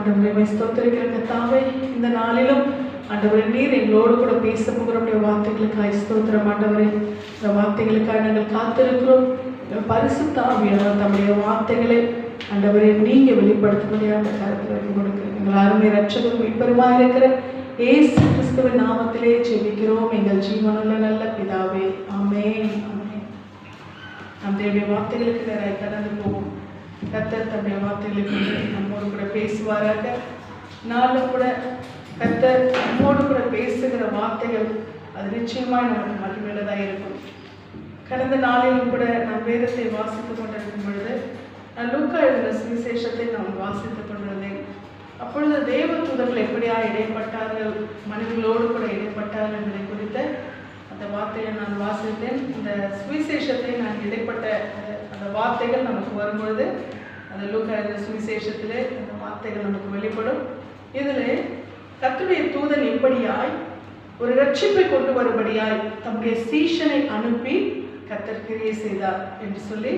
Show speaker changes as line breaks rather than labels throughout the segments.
ஆண்டவரை ஸ்தோத்திரிக்கிற கர்த்தாவே, இந்த நாளிலும் ஆண்டவரே நீர் எங்களோடு கூட பேச போகிற வார்த்தைகளுக்காக ஸ்தோத்திரம் ஆண்டவரே. இந்த வார்த்தைகளுக்காக நாங்கள் காத்திருக்கிறோம். பரிசுத்த ஆவியானவர் தம்முடைய வார்த்தைகளை ஆண்டவரே நீங்க வெளிப்படுத்தும்படியாக அந்த கருத்தில் கொடுக்கிறேன். எங்கள் அருமை ரட்சகரும் மீட்பருமாய் இருக்கிற இயேசு கிறிஸ்துவின் நாமத்திலே ஜெபிக்கிறோம் எங்கள் ஜீவனுள்ள நல்ல பிதாவே, ஆமென். ஆமென். நாம் தேவனுடைய வார்த்தைகளுக்கு நேராக கடந்து போவோம். கர்த்தர் தம்முடைய வார்த்தைகளுக்கு நம்மோடு கூட பேசுவாராக. நாளும் கூட கர்த்தர் நம்மோடு கூட பேசுகிற வார்த்தைகள் அது நிச்சயமாய் நமக்கு மகிமையுள்ளதாக இருக்கும். கடந்த நாளிலும் கூட நாம் வேதத்தை வாசித்துக் கொண்டிருக்கும் பொழுது லூக்கா எழுதின சுவிசேஷத்தை நாம் வாசித்துக் கொண்டிருந்தேன். அப்பொழுது தேவ தூதர்கள் எப்படியா இடைப்பட்டார்கள், மனிதர்களோடு கூட இடைப்பட்டார்கள் என்பதை குறித்த அந்த வார்த்தையை நான் வாசித்தேன். இந்த சுவிசேஷத்தை நான் இடைப்பட்ட அந்த வார்த்தைகள் நமக்கு வரும்பொழுது அந்த லூக்கா எழுதின சுவிசேஷத்திலே அந்த வார்த்தைகள் நமக்கு வெளிப்படும். இதில் கர்த்தருடைய தூதன் எப்படியாய் ஒரு ரட்சிப்பை கொண்டு வரும்படியாய் தம்முடைய சீஷனை அனுப்பி கர்த்தர் கிரியை செய்தார் என்று சொல்லி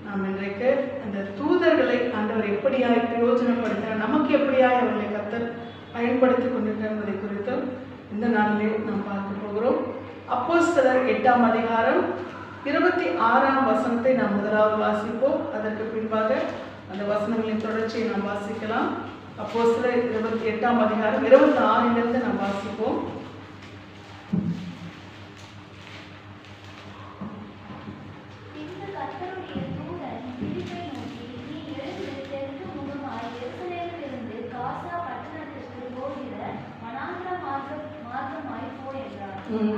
நாம் இன்றைக்கு அந்த தூதர்களை ஆண்டவர் எப்படியாய் பிரயோஜனப்படுத்தினார், நமக்கு எப்படியாய் அவர்களை கர்த்தர் பயன்படுத்தி கொண்டிருக்கிறார் என்பதை குறித்தும் இந்த நாளிலே நாம் பார்க்க போகிறோம். அப்போஸ்தலர் 8ஆம் அதிகாரம் 26ஆம் வசனத்தை நாம் முதலாவது வாசிப்போம். அதற்கு பின்பாக அந்த வசனங்களின் தொடர்ச்சியை நாம் வாசிக்கலாம். அப்போஸ்தலர் 28ஆம் அதிகாரம் 26லிருந்து நாம் வாசிப்போம்.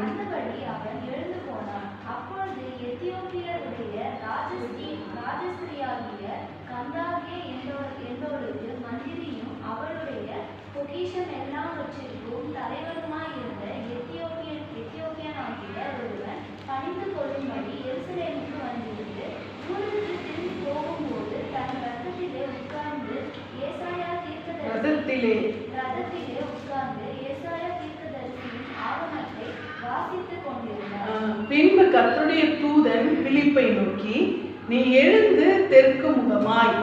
அந்தபடி அவன் எழுந்து போனான். அப்பொழுது எத்தியோப்பியருடைய ராஜஸ்திரியாகிய கந்தாகே என்பவளுக்கு மந்திரியும் அவளுடைய பொக்கிஷம் எல்லாவற்றிற்கும் தலைவருமாயிருந்த எத்தியோப்பியனாகிய ஒருவன் பணிந்து கொள்ளும்படி எருசலேமுக்கு வந்திருந்து ஊருக்கு திரும்பி போகும்போது தன் ரதத்திலே உட்கார்ந்து ஏசாயா தீர்க்கதரிசியின் ஆவணத்தை வாசித்துக் கொண்டிருந்தார்.
பின்பு கர்த்தருடைய தூதன் பிலிப்பை நோக்கி, நீ எழுந்து தெற்கு முகமாய்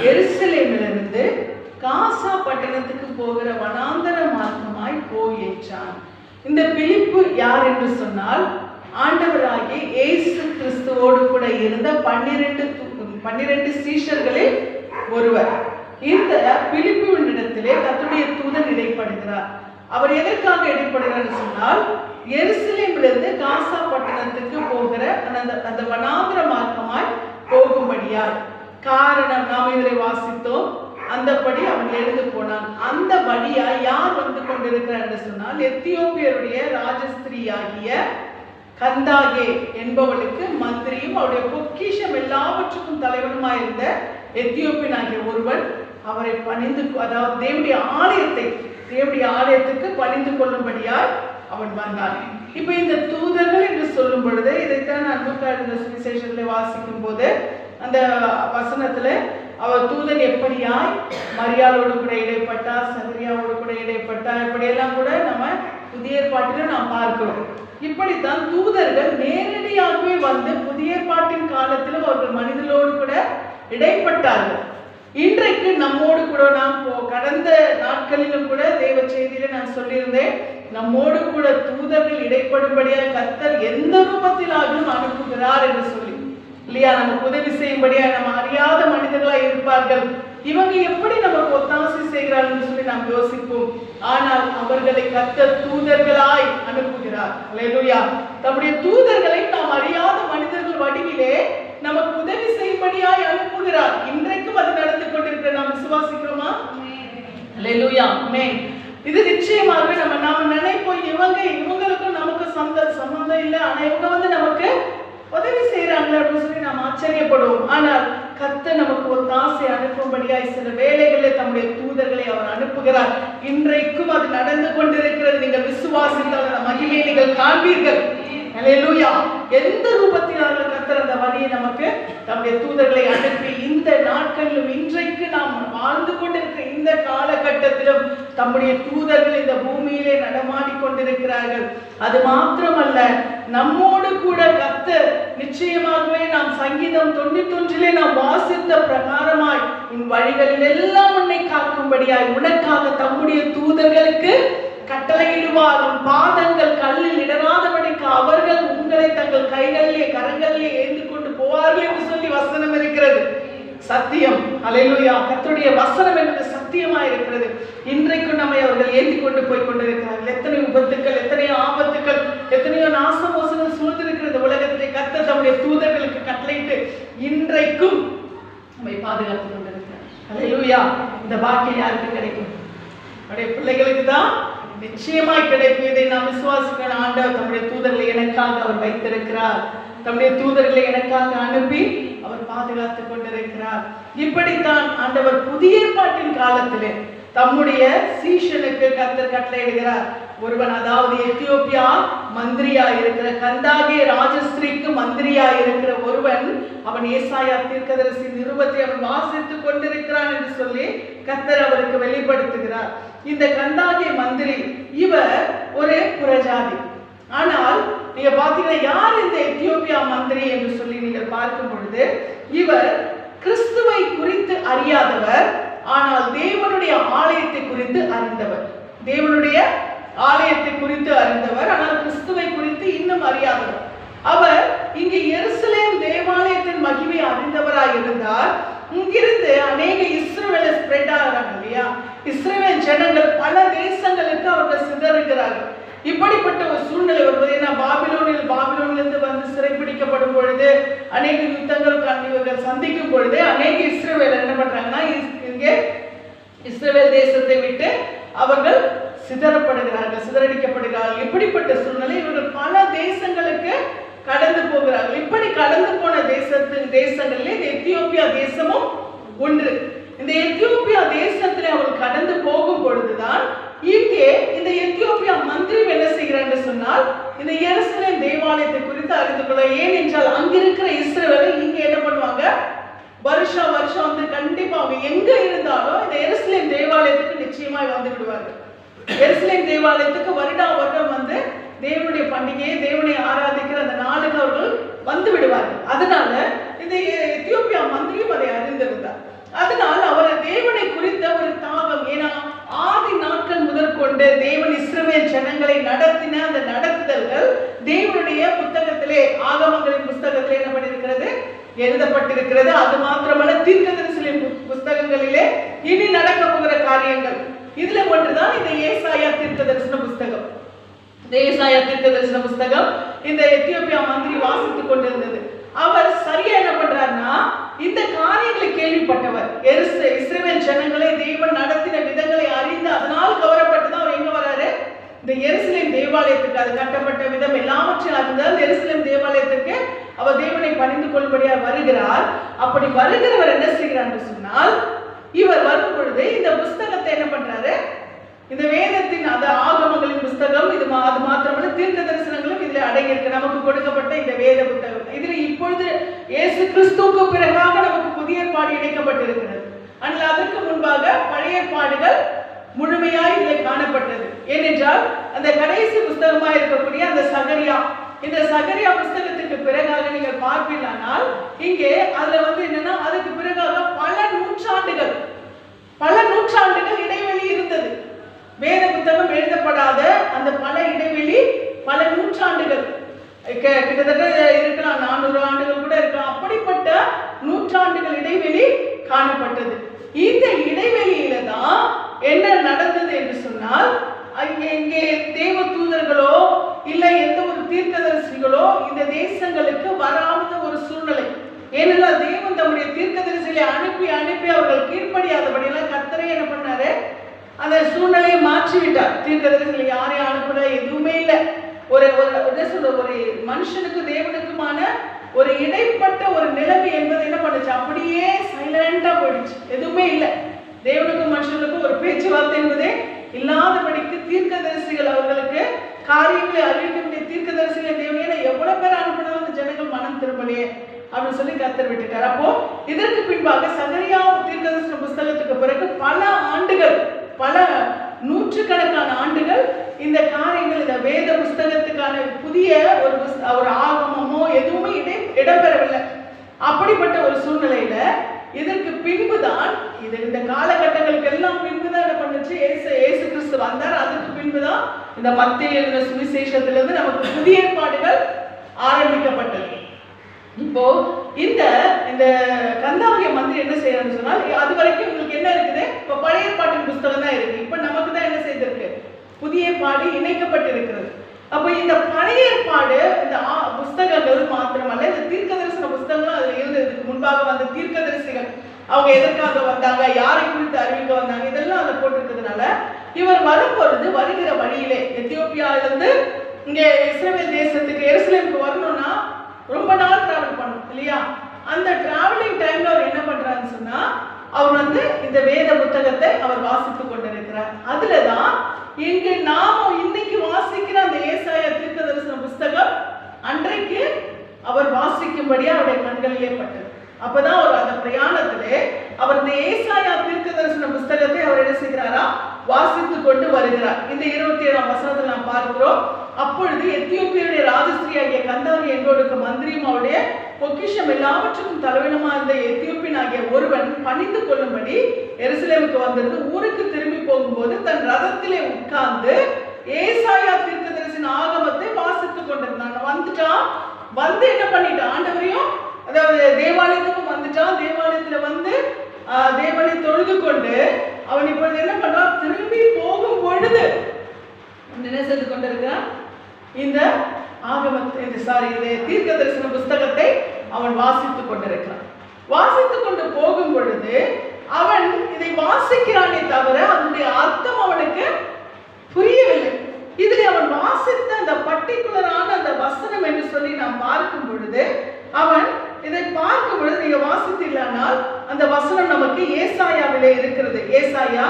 எருசலேமிலிருந்து காசா பட்டணத்துக்கு போகிற வனாந்தர மார்க்கமாய் போய் என்றான். இந்த பிலிப்பு யார் என்று சொன்னால், ஆண்டவராகிய இயேசு கிறிஸ்துவோடு கூட இருந்த 12 சீஷர்களில் ஒருவர். இந்த பிலிப்புவினிடத்திலே கர்த்தருடைய தூதன் இடைப்படுகிறார். அவர் எதற்காக இடைப்படுகிறார் சொன்னால், எருசலேமிலிருந்து காசா பட்டணத்துக்கு போகிற அந்த வனாந்திர மார்க்கமாய் போகும்படியார். காரணம் நாம் இதில் வாசித்தோம். அந்தபடி அவன் எழுந்து போனான். அந்த வழியா யார் வந்து கொண்டிருக்கிறார் என்று சொன்னால், எத்தியோப்பியருடைய ராஜஸ்திரியாகிய கந்தாகே என்பவளுக்கு மந்திரியும் அவருடைய பொக்கிஷம் எல்லாவற்றுக்கும் தலைவனுமாயிருந்த எத்தியோப்பியன் ஆகிய ஒருவன் அவரை பணிந்து, அதாவது தேவனுடைய ஆலயத்துக்கு பணிந்து கொள்ளும்படியாய் அவன் வந்தான். இப்ப இந்த தூதர்கள் என்று சொல்லும் பொழுது, இதைத்தான் நான் லூக்கா எழுதின சுவிசேஷத்துல வாசிக்கும் போது அந்த வசனத்துல அவர் தூதன் எப்படியாய் மரியாளோடு கூட இடைப்பட்டார், சகரியாவோடு கூட இடைப்பட்டார், இப்படியெல்லாம் கூட நம்ம புதிய ஏற்பாட்டிலும் நாம் பார்க்கிறோம். இப்படித்தான் தூதர்கள் நேரடியாகவே வந்து புதிய ஏற்பாட்டின் காலத்திலும் அவர்கள் மனிதர்களோடு கூட இடைப்பட்டார்கள். இன்றைக்கு நம்மோடு கூட நாம் கடந்த நாட்களிலும் கூட தேவ செய்தியில நான் சொல்லியிருந்தேன், நம்மோடு கூட தூதர்கள் இடைப்படும்படியாக கர்த்தர் எந்த ரூபத்திலாகவும் அனுப்புகிறார் என்று சொல்லி இல்லையா. நமக்கு உதவி செய்யும்படியா நம்ம அறியாத மனிதர்களாய் இருப்பார்கள், இவங்க எப்படி நமக்கு ஒத்தாசை செய்கிறார்கள் என்று சொல்லி நாம் யோசிப்போம். ஆனால் அவர்களை கர்த்தர் தூதர்களாய் அனுப்புகிறார். அல்லேலூயா. தம்முடைய தூதர்களை நாம் அறியாத மனிதர்கள் வடிவிலே நமக்கு உதவி செய்யும்படியாய் அனுப்புகிறார். இன்றைக்கும் அது நடந்து கொண்டிருக்கிற நாம் விசுவாசிக்கிறோமா? அல்லேலூயா. ஆமென். இது நிச்சயமாக நாம நினைப்போம், இவங்களுக்கும் நமக்கு சம்பந்தம் இல்லை, ஆனா இவங்க வந்து நமக்கு உதவி செய்யறாங்களே அப்படின்னு சொல்லி நாம் ஆச்சரியப்படுவோம். ஆனால் கர்த்தர் நமக்கு ஒரு ஆசை அனுப்பும்படியாய் சில வேளைகளில் தம்முடைய தூதர்களை அவர் அனுப்புகிறார். இன்றைக்கும் அது நடந்து கொண்டிருக்கிறது. நீங்கள் விசுவாசித்தால் அந்த மகிமையை நீங்கள் காண்பீர்கள். அல்லேலூயா. எந்த ரூபத்தினாலும் கர்த்தர் அந்த வழியை நமக்கு தம்முடைய தூதர்களை அனுப்பி இந்த நாட்களிலும் இன்றைக்கு நாம் வாழ்ந்து கொண்டிருக்கிற இந்த காலகட்டத்திலும் தம்முடைய தூதர்கள் இந்த பூமியிலே நடமாடி கொண்டிருக்கிறார்கள். அது மாத்திரமல்ல, நம்மோடு கூட கர்த்தர் நிச்சயமாகவே நாம் சங்கீதம் 91 நாம் வாசித்த பிரகாரமாய் உன் வழிகளில் எல்லாம் உன்னை காக்கும்படியாய் உனக்காக தம்முடைய தூதர்களுக்கு கட்டளையிடுவார். உன் பாதங்கள் கல்லில் இடராதபடிக்கு அவர்கள் உங்களை தங்கள் கைகளிலே கரங்களிலே ஏந்தி கொண்டு போவார்கள் என்று சொல்லி வசனம் இருக்கிறது. சத்தியம். அல்லேலூயா. கர்த்தருடைய வசனம் என்பது சத்தியமாய் இருக்கிறது. இன்றைக்கும் நம்மை அவர்கள் ஏந்தி கொண்டு போய் கொண்டிருக்கிறார்கள். எத்தனை விபத்துக்கள், எத்தனையோ ஆபத்துக்கள், எத்தனையோ நாசமோசங்கள் சூழ்ந்திருக்கிற இந்த உலகத்திலே கர்த்தர் தம்முடைய தூதர்களுக்கு கட்டளையிட்டு இன்றைக்கும் நம்மை பாதுகாத்துக் கொண்டிருக்கிறார். அல்லேலூயா. இந்த பாக்கியம் யாருக்கு கிடைக்கும்? நம்முடைய பிள்ளைகளுக்கு தான் நிச்சயமாய் கிடைக்கும். இதை நாம் விசுவாசிக்கிற ஆண்டவர் தம்முடைய தூதர்களை எனக்காக அவர் வைத்திருக்கிறார். தம்முடைய தூதர்களை எனக்காக அனுப்பி அவர் பாதுகாத்துக் கொண்டிருக்கிறார். இப்படித்தான் ஆண்டவர் புதிய ஏற்பாட்டின் காலத்திலே தம்முடைய சீஷனுக்கு கர்த்தர் கட்டளையிடுகிறார். ஒருவன், அதாவது எத்தியோப்பியா மந்திரியா இருக்கிற கந்தாகே ராஜஸ்ரீக்கு மந்திரியா இருக்கிற ஒருவன், அவன் ஏசாயா தீர்க்கதரிசி நிருபத்தை அவன் வாசித்துக் கொண்டிருக்கிறான் என்று சொல்லி கர்த்தர் அவருக்கு வெளிப்படுத்துகிறார். இந்த கந்தாகே மந்திரி இவர் ஒரு புறஜாதி. ஆனால் நீங்க பாத்தீங்கன்னா யார் இந்த எத்தியோப்பியா மந்திரி என்று சொல்லி நீங்கள் பார்க்கும் பொழுது, இவர் கிறிஸ்துவை குறித்து அறியாதவர், ஆனால் தேவனுடைய ஆலயத்தை குறித்து அறிந்தவர். தேவனுடைய ஆலயத்தை குறித்து அறிந்தவர், ஆனால் கிறிஸ்துவை குறித்து இன்னும் அறியாதவர். அவர் இங்கு எருசலேம் தேவாலயத்தின் மகிமை அறிந்தவராய் இருந்தார். இங்கிருந்து அநேக இஸ்ரவேல் ஸ்ப்ரெட் ஆகிறாங்க இல்லையா? இஸ்ரவேல் ஜனங்கள் பல தேசங்களுக்கு அவர்கள் சிதறுகிறார்கள். இப்படிப்பட்ட ஒரு சூழ்நிலை வருவது, பாபிலோனிலிருந்து வந்து சிறைப்பிடிக்கப்படும் பொழுது, அநேக யுத்தங்கள் இவர்கள் சந்திக்கும் பொழுது அநேக இஸ்ரவேலர் என்ன பண்றாங்கன்னா, இங்கே இஸ்ரவேல் தேசத்தை விட்டு அவர்கள் சிதறடிக்கப்படுகிறார்கள். இப்படிப்பட்ட சூழ்நிலை இவர்கள் பல தேசங்களுக்கு கடந்து போகிறார்கள். இப்படி கடந்து போன தேசங்களிலே இந்த எத்தியோப்பியா தேசமும் ஒன்று. இந்த எத்தியோப்பியா தேசத்திலே அவர்கள் கடந்து போகும் பொழுதுதான் இங்கே இந்த எத்தியோப்பியா மந்திரி என்ன செய்கிறார் என்று சொன்னால், இந்த எருசலேம் தேவாலயத்தை குறித்து அறிந்து கொள்ள. ஏனென்றால் அங்கிருக்கிற இஸ்ரவேலர் இங்க என்ன பண்ணுவாங்க, வருஷம் வந்து கண்டிப்பா அவங்க எங்க இருந்தாலும் இந்த எருசலேம் தேவாலயத்துக்கு நிச்சயமாய் வந்து விடுவார்கள். எருசலேம் தேவாலயத்துக்கு வருடம் வந்து தேவனுடைய பண்டிகையை, தேவனை ஆராதிக்கிற அந்த நாளுக்கு அவர்கள் வந்து விடுவார்கள். அதனால இந்த எத்தியோப்பியா மந்திரியும் அதை அறிந்திருந்தார். அதனால் அவர் தேவனை குறித்த ஒரு தாகம், ஏன்னா ஆதி நாட்கள் முதற்கொண்டு தேவன் இஸ்ரவேல் ஜனங்களை நடத்தின அந்த நடத்துதல்கள் தேவனுடைய புத்தகத்திலே, ஆகமங்களின் புத்தகத்திலே என்ன பண்ணிருக்கிறது, எழுதப்பட்டிருக்கிறது. அது மாத்திரமல்ல, தீர்க்கதரிசிகளின் புத்தகங்களிலே இனி நடக்க போகிற காரியங்கள் இதுல ஒன்றுதான் இந்த ஏசாயா தீர்க்கதரிசன புஸ்தகம். இந்த ஏசாயா தீர்க்கதரிசன புஸ்தகம் இந்த எத்தியோப்பியா மந்திரி வாசித்துக் கொண்டிருந்தது. அவர் சரியா என்ன பண்றாருன்னா, இந்த காரியங்களை கேள்விப்பட்டவர், இஸ்ரவேல் ஜனங்களை தேவன் நடத்தின விதங்களை அறிந்து அதனால் கவரப்பட்டுதான் அவர் எங்க வராரு, இந்த எருசலேம் தேவாலயத்துக்கு. அது கட்டப்பட்ட விதம் எல்லாவற்றையும் அறிந்தால் எருசலேம் தேவாலயத்துக்கு அவர் தேவனை பணிந்து கொள்படியா வருகிறார். அப்படி வருகிறவர் என்ன செய்கிறார் என்று சொன்னால், இவர் வரும் பொழுது இந்த புஸ்தகத்தை என்ன பண்றாரு, இந்த வேதத்தின் அந்த ஆகமங்களின் புஸ்தகம், இது அது மாத்திரமல்ல தீர்க்க தரிசனங்களும் இதுல அடங்கியிருக்கு. நமக்கு கொடுக்கப்பட்ட இந்த வேத புத்தகம் இதுல இப்பொழுது இயேசு கிறிஸ்துவுக்கு பிறகாக நமக்கு புதிய ஏற்பாடு இணைக்கப்பட்டிருக்கிறது. ஆனால் அதற்கு முன்பாக பழைய ஏற்பாடுகள் முழுமையாய் இதில் காணப்பட்டது. ஏனென்றால் அந்த கடைசி புஸ்தகமாக இருக்கக்கூடிய அந்த சகரியா, இந்த சகரியா புஸ்தகத்துக்கு பிறகாக நீங்கள் பார்ப்பீர்களானால் இங்கே அதுல வந்து என்னன்னா, அதுக்கு பிறகாக பல நூற்றாண்டுகள் இடைவெளி இருந்தது. வேத புத்தகம் எழுதப்படாத அந்த பல இடைவெளி, பல நூற்றாண்டுகள், கிட்டத்தட்ட இருக்கலாம் 400 ஆண்டுகள் கூட இருக்கலாம். அப்படிப்பட்ட நூற்றாண்டுகள் இடைவெளி காணப்பட்டது. இந்த இடைவெளியில தான் என்ன நடந்தது என்று சொன்னால், இங்கே தேவ தூதர்களோ இல்லை எந்த ஒரு தீர்க்கதரிசிகளோ இந்த தேசங்களுக்கு வராத ஒரு சூழ்நிலை. ஏனென்றால் தேவன் தம்முடைய தீர்க்கதரிசிகளை அனுப்பி அவர்கள் கீழ்ப்படியாதபடியெல்லாம் கர்த்தரே என்ன பண்ணாரு, அந்த சூழ்நிலையை மாற்றிவிட்டார். தீர்க்கதரிசிகளை யாரையும் அனுப்புற எதுவுமே இல்லை. ஒரு மனுஷனுக்கு தேவனுக்குமான ஒரு இடைப்பட்ட ஒரு நிலைமை என்பது என்ன பண்ணுச்சு, அப்படியே சைலண்டா போயிடுச்சு. எதுவுமே இல்லை. தேவனுக்கும் மனுஷனுக்கும் ஒரு பேச்சுவார்த்தை என்பதே இல்லாதபடிக்கு தீர்க்கதரிசிகள் அவர்களுக்கு காரியங்களை அறிவிக்க வேண்டிய தீர்க்கதரிசிகளை தேவையான எவ்வளவு பேர் அனுப்பினாலும் அந்த ஜனங்கள் மனம் திரும்பலையே அப்படின்னு சொல்லி கர்த்தர் விட்டுட்டார். அப்போ இதற்கு பின்பாக சகரியா தீர்க்கதரிசன புஸ்தகத்துக்கு பிறகு பல ஆண்டுகள், பல நூற்றுக்கணக்கான ஆண்டுகள் இந்த காரியங்கள், இந்த வேத புஸ்தகத்துக்கு அதற்கான புதிய ஒரு ஆகமமோ எதுவுமே இடம்பெறவில்லை. அப்படிப்பட்ட ஒரு சூழ்நிலையில இதற்கு பின்புதான் இந்த காலகட்டங்களுக்கு எல்லாம் பின்புதான் என்ன பண்ணுச்சு, இயேசு கிறிஸ்து வந்தார். அதுக்கு பின்புதான் இந்த மத்தேயு எழுதின சுவிசேஷத்திலிருந்து நமக்கு புதிய ஏற்பாடுகள் ஆரம்பிக்கப்பட்டது. இப்போ இந்த கந்தாகிய மந்திரி என்ன செய்யறான்னு சொன்னால், அது வரைக்கும் உங்களுக்கு என்ன இருக்குது, இப்ப பழைய ஏற்பாட்டின் புஸ்தகம் தான் இருக்கு. இப்ப நமக்கு தான் என்ன செய்திருக்கு, புதிய ஏற்பாடு இணைக்கப்பட்டிருக்கிறது. அப்ப இந்த பழைய ஏற்பாடு இந்த புஸ்தகங்கள் மாத்திரமல்ல, இந்த தீர்க்க தரிசன புஸ்தகங்களும் அதுல இருந்ததுக்கு முன்பாக வந்த தீர்க்க தரிசிகள் அவங்க எதற்காக வந்தாங்க, யாரை குறித்து அறிவிக்க வந்தாங்க, இதெல்லாம் அதை போட்டிருக்கிறதுனால இவர் வரும்பொழுது வருகிற வழியிலே எத்தியோப்பியாவிலிருந்து இங்கே இஸ்ரவேல் தேசத்துக்கு எருசலேமுக்கு வரணும்னா ரொம்ப நாள் டிராவல் பண்ணும் இல்லையா. அந்த டிராவலிங் டைம்ல அவர் என்ன பண்றாருன்னு சொன்னா, அவர் இந்த வேத புத்தகத்தை அவர் வாசித்து கொண்டிருக்கிறார். அதுலதான் இங்கு நாம இன்னைக்கு வாசிக்கிற அந்த ஏசாயா தீர்க்க தரிசன புஸ்தகம் அன்றைக்கு அவர் வாசிக்கும்படியா அவருடைய கண்களிலே பட்டது. அப்பதான் அவர் அந்த பிரயாணத்திலே அவர் இந்த ஏசாயா தீர்க்க தரிசன புஸ்தகத்தை அவர் என்ன செய்கிறாரா, வாசித்து கொண்டு வருகிறார். இந்த 27ஆம் வசனத்தில் நாம் பார்க்கிறோம், அப்பொழுது எத்தியோப்பியருடைய ராஜஸ்திரி ஆகிய கந்தாகி என்பவருக்கு மந்திரியும் அவருடைய பொக்கிஷம் எல்லாவற்றுக்கும் தலைவனுமா இருந்த எத்தியோப்பியன் ஆகிய ஒருவன் பணிந்து கொள்ளும்படி எருசலேமுக்கு வந்திருந்து ஊருக்கு திரும்பி போகும்போது தன் ரதத்திலே உட்கார்ந்து ஏசாயா தீர்க்கதரிசன ஆகமத்தை வாசித்துக் கொண்டிருந்தான். வந்து என்ன பண்ணிட்டான், ஆண்டவரையும் அதாவது தேவாலயத்துக்கும் வந்துட்டான். தேவாலயத்துல தேவனை தொழுது கொண்டு அவன் இப்பொழுது என்ன பண்றான், திரும்பி போகும் பொழுது என்ன செய்து கொண்டிருக்கிறான், இந்த தீர்க்க தரிசன புஸ்தகத்தை அவன் வாசித்துக் கொண்டிருக்கிறான். வாசித்துக் கொண்டு போகும் பொழுது அவன் இதை வாசிக்கிறானே தவிர அதனுடைய அர்த்தம் அவனுக்கு புரியவில்லை. இதில் அவன் வாசித்த அந்த பர்டிகுலரான அந்த வசனம் என்று சொல்லி நாம் பார்க்கும் பொழுது, அவன் இதை பார்க்கும் பொழுது நீங்க வாசித்தீர்களானால் அந்த வசனம் நமக்கு ஏசாயாவிலே இருக்கிறது. ஏசாயா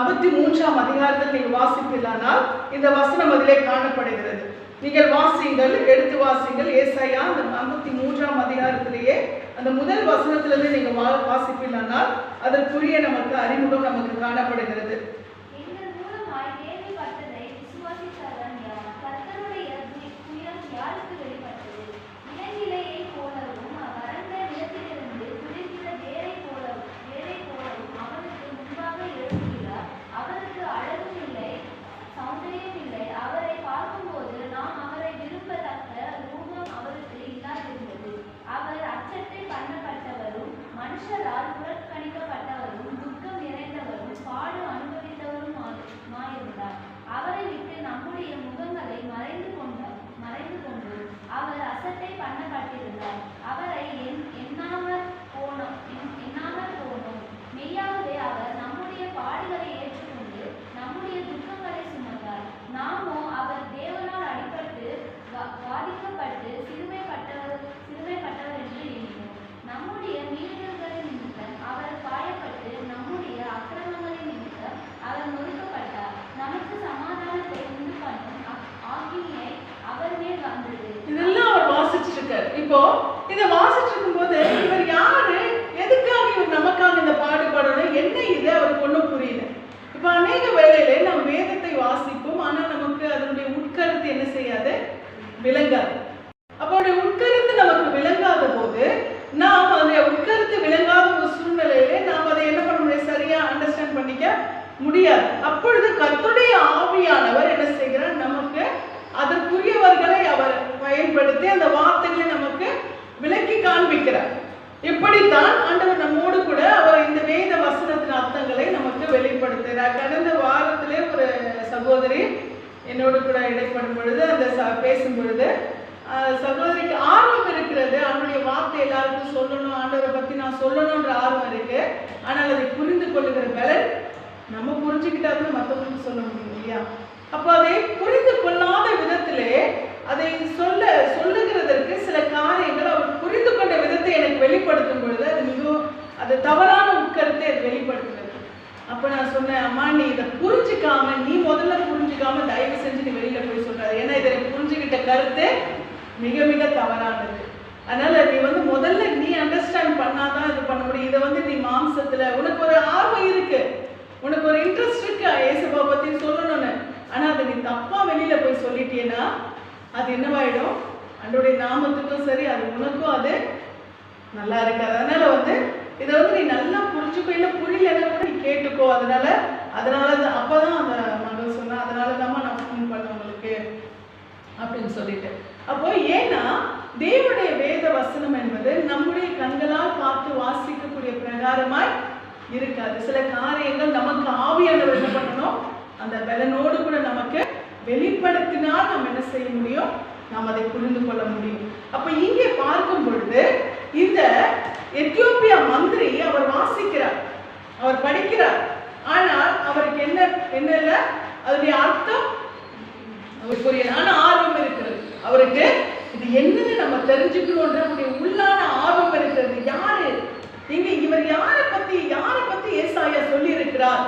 53ஆம் அதிகாரத்தில் நீங்க வாசித்தீர்களானால் இந்த வசனம் அதிலே காணப்படுகிறது. நீங்கள் வாசியுங்கள், எடுத்து வாசியுங்கள். ஏசாயா அந்த 53ஆம் அதிகாரத்திலேயே அந்த முதல் வசனத்திலிருந்து நீங்க வாசிப்பீர்களானால் அதற்குரிய நமக்கு அறிமுகம் நமக்கு காணப்படுகிறது. இப்போ இதை வாசிட்டு இருக்கும் போது இவர் யாரு, எதுக்காக இவர் நமக்காக இந்த பாடுபடணும், என்ன இது அவருக்கு ஒன்றும் புரியல. இப்போ அநேக வேளையில நம்ம வேதத்தை வாசிப்போம், ஆனால் நமக்கு அதனுடைய உட்கருத்து என்ன செய்யாது, விளங்காது. அப்போ உட்கருத்து நமக்கு விளங்காத போது நாம் அதனுடைய உட்கருத்து விளங்காத ஒரு சூழ்நிலையில நாம் அதை என்ன பண்ண முடியாது, சரியா அண்டர்ஸ்டாண்ட் பண்ணிக்க முடியாது. அப்பொழுது கர்த்தருடைய ஆவியானவர் என்ன செய்கிறார், நமக்கு அதற்குரியவர்களை அவர் பயன்படுத்தி அந்த வார்த்தைகளை நமக்கு விளக்கி காண்பிக்கிறார். இப்படித்தான் ஆண்டவர் நம்மோடு கூட அவர் இந்த வேத வசனத்தின் அர்த்தங்களை நமக்கு வெளிப்படுத்துகிறார். கடந்த வாரத்திலே ஒரு சகோதரி என்னோடு கூட இடைப்படும் பொழுது அந்த பேசும் பொழுது சகோதரிக்கு ஆர்வம் இருக்கிறது, அவனுடைய வார்த்தை எல்லாருக்கும் சொல்லணும், ஆண்டவரை பத்தி நான் சொல்லணும்ன்ற ஆர்வம் இருக்கு. ஆனால் அதை புரிந்து கொள்ளுகிற பலன் நம்ம புரிஞ்சுக்கிட்டாலும் மற்றவங்களுக்கு சொல்ல முடியும் இல்லையா. அப்போ அதை புரிந்து கொள்ளாத விதத்திலே அதை சொல்லுகிறதற்கு சில காரியங்கள் அவர் புரிந்து கொண்ட விதத்தை எனக்கு வெளிப்படுத்தும் பொழுது அது மிகவும் அது தவறான உட்கருத்தை அது வெளிப்படுத்துகிறது. அப்போ நான் சொன்னேன், அம்மா நீ இதை புரிஞ்சுக்காம, நீ முதல்ல புரிஞ்சுக்காம தயவு செஞ்சு நீ வெளியில போய் சொல்றாரு. ஏன்னா இதை புரிஞ்சுக்கிட்ட கருத்து மிக மிக தவறானது. அதனால நீ முதல்ல நீ அண்டர்ஸ்டாண்ட் பண்ணாதான் இது பண்ண முடியும். இதை நீ மாம்சத்துல உனக்கு ஒரு ஆர்வம் இருக்கு, உனக்கு ஒரு இன்ட்ரெஸ்ட் இருக்கு இயேசுவை பத்தி சொல்லணும்னு, ஆனா அதை நீ தப்பா வெளியில போய் சொல்லிட்டேன்னா அது என்னவாயிடும்? அன்றைய நாமத்துக்கும் சரி, அது உனக்கும் அது நல்லா இருக்காது. அதனால இதை நீ நல்லா புரிஞ்சுக்கோ. இல்லை புரியலன்னா கூட நீ கேட்டுக்கோ. அதனால அப்பதான் அந்த மகள் சொன்னா, அதனாலதான் நான் ஃபோன் பண்ண உங்களுக்கு அப்படின்னு சொல்லிட்டு. அப்போ ஏன்னா தேவனுடைய வேத வசனம் என்பது நம்முடைய கண்களால் பார்த்து வாசிக்கக்கூடிய பிரகாரமாய் இருக்காது. சில காரியங்கள் நமக்கு ஆவியானவர் என்ன பண்ணணும், அந்த பலனோடு கூட நமக்கு வெளிப்படுத்தினால் நாம் என்ன செய்ய முடியும், நாம் அதை புரிந்து கொள்ள முடியும். அப்ப இங்கே பார்க்கும் பொழுது இந்த எத்தியோப்பியா மந்திரி அவர் வாசிக்கிறார், அவர் படிக்கிறார். ஆனால் அவருக்கு என்ன இல்லை, அதனுடைய அர்த்தம் அவருக்கு ஒரு ஆர்வம் இருக்கிறது. அவருக்கு இது என்னன்னு நம்ம தெரிஞ்சுக்கணும்ன்ற அவருடைய உள்ளான ஆர்வம் இருக்கிறது. யாரு இங்க இவர் யாரை பத்தி ஏசாயா சொல்லி இருக்கிறார்?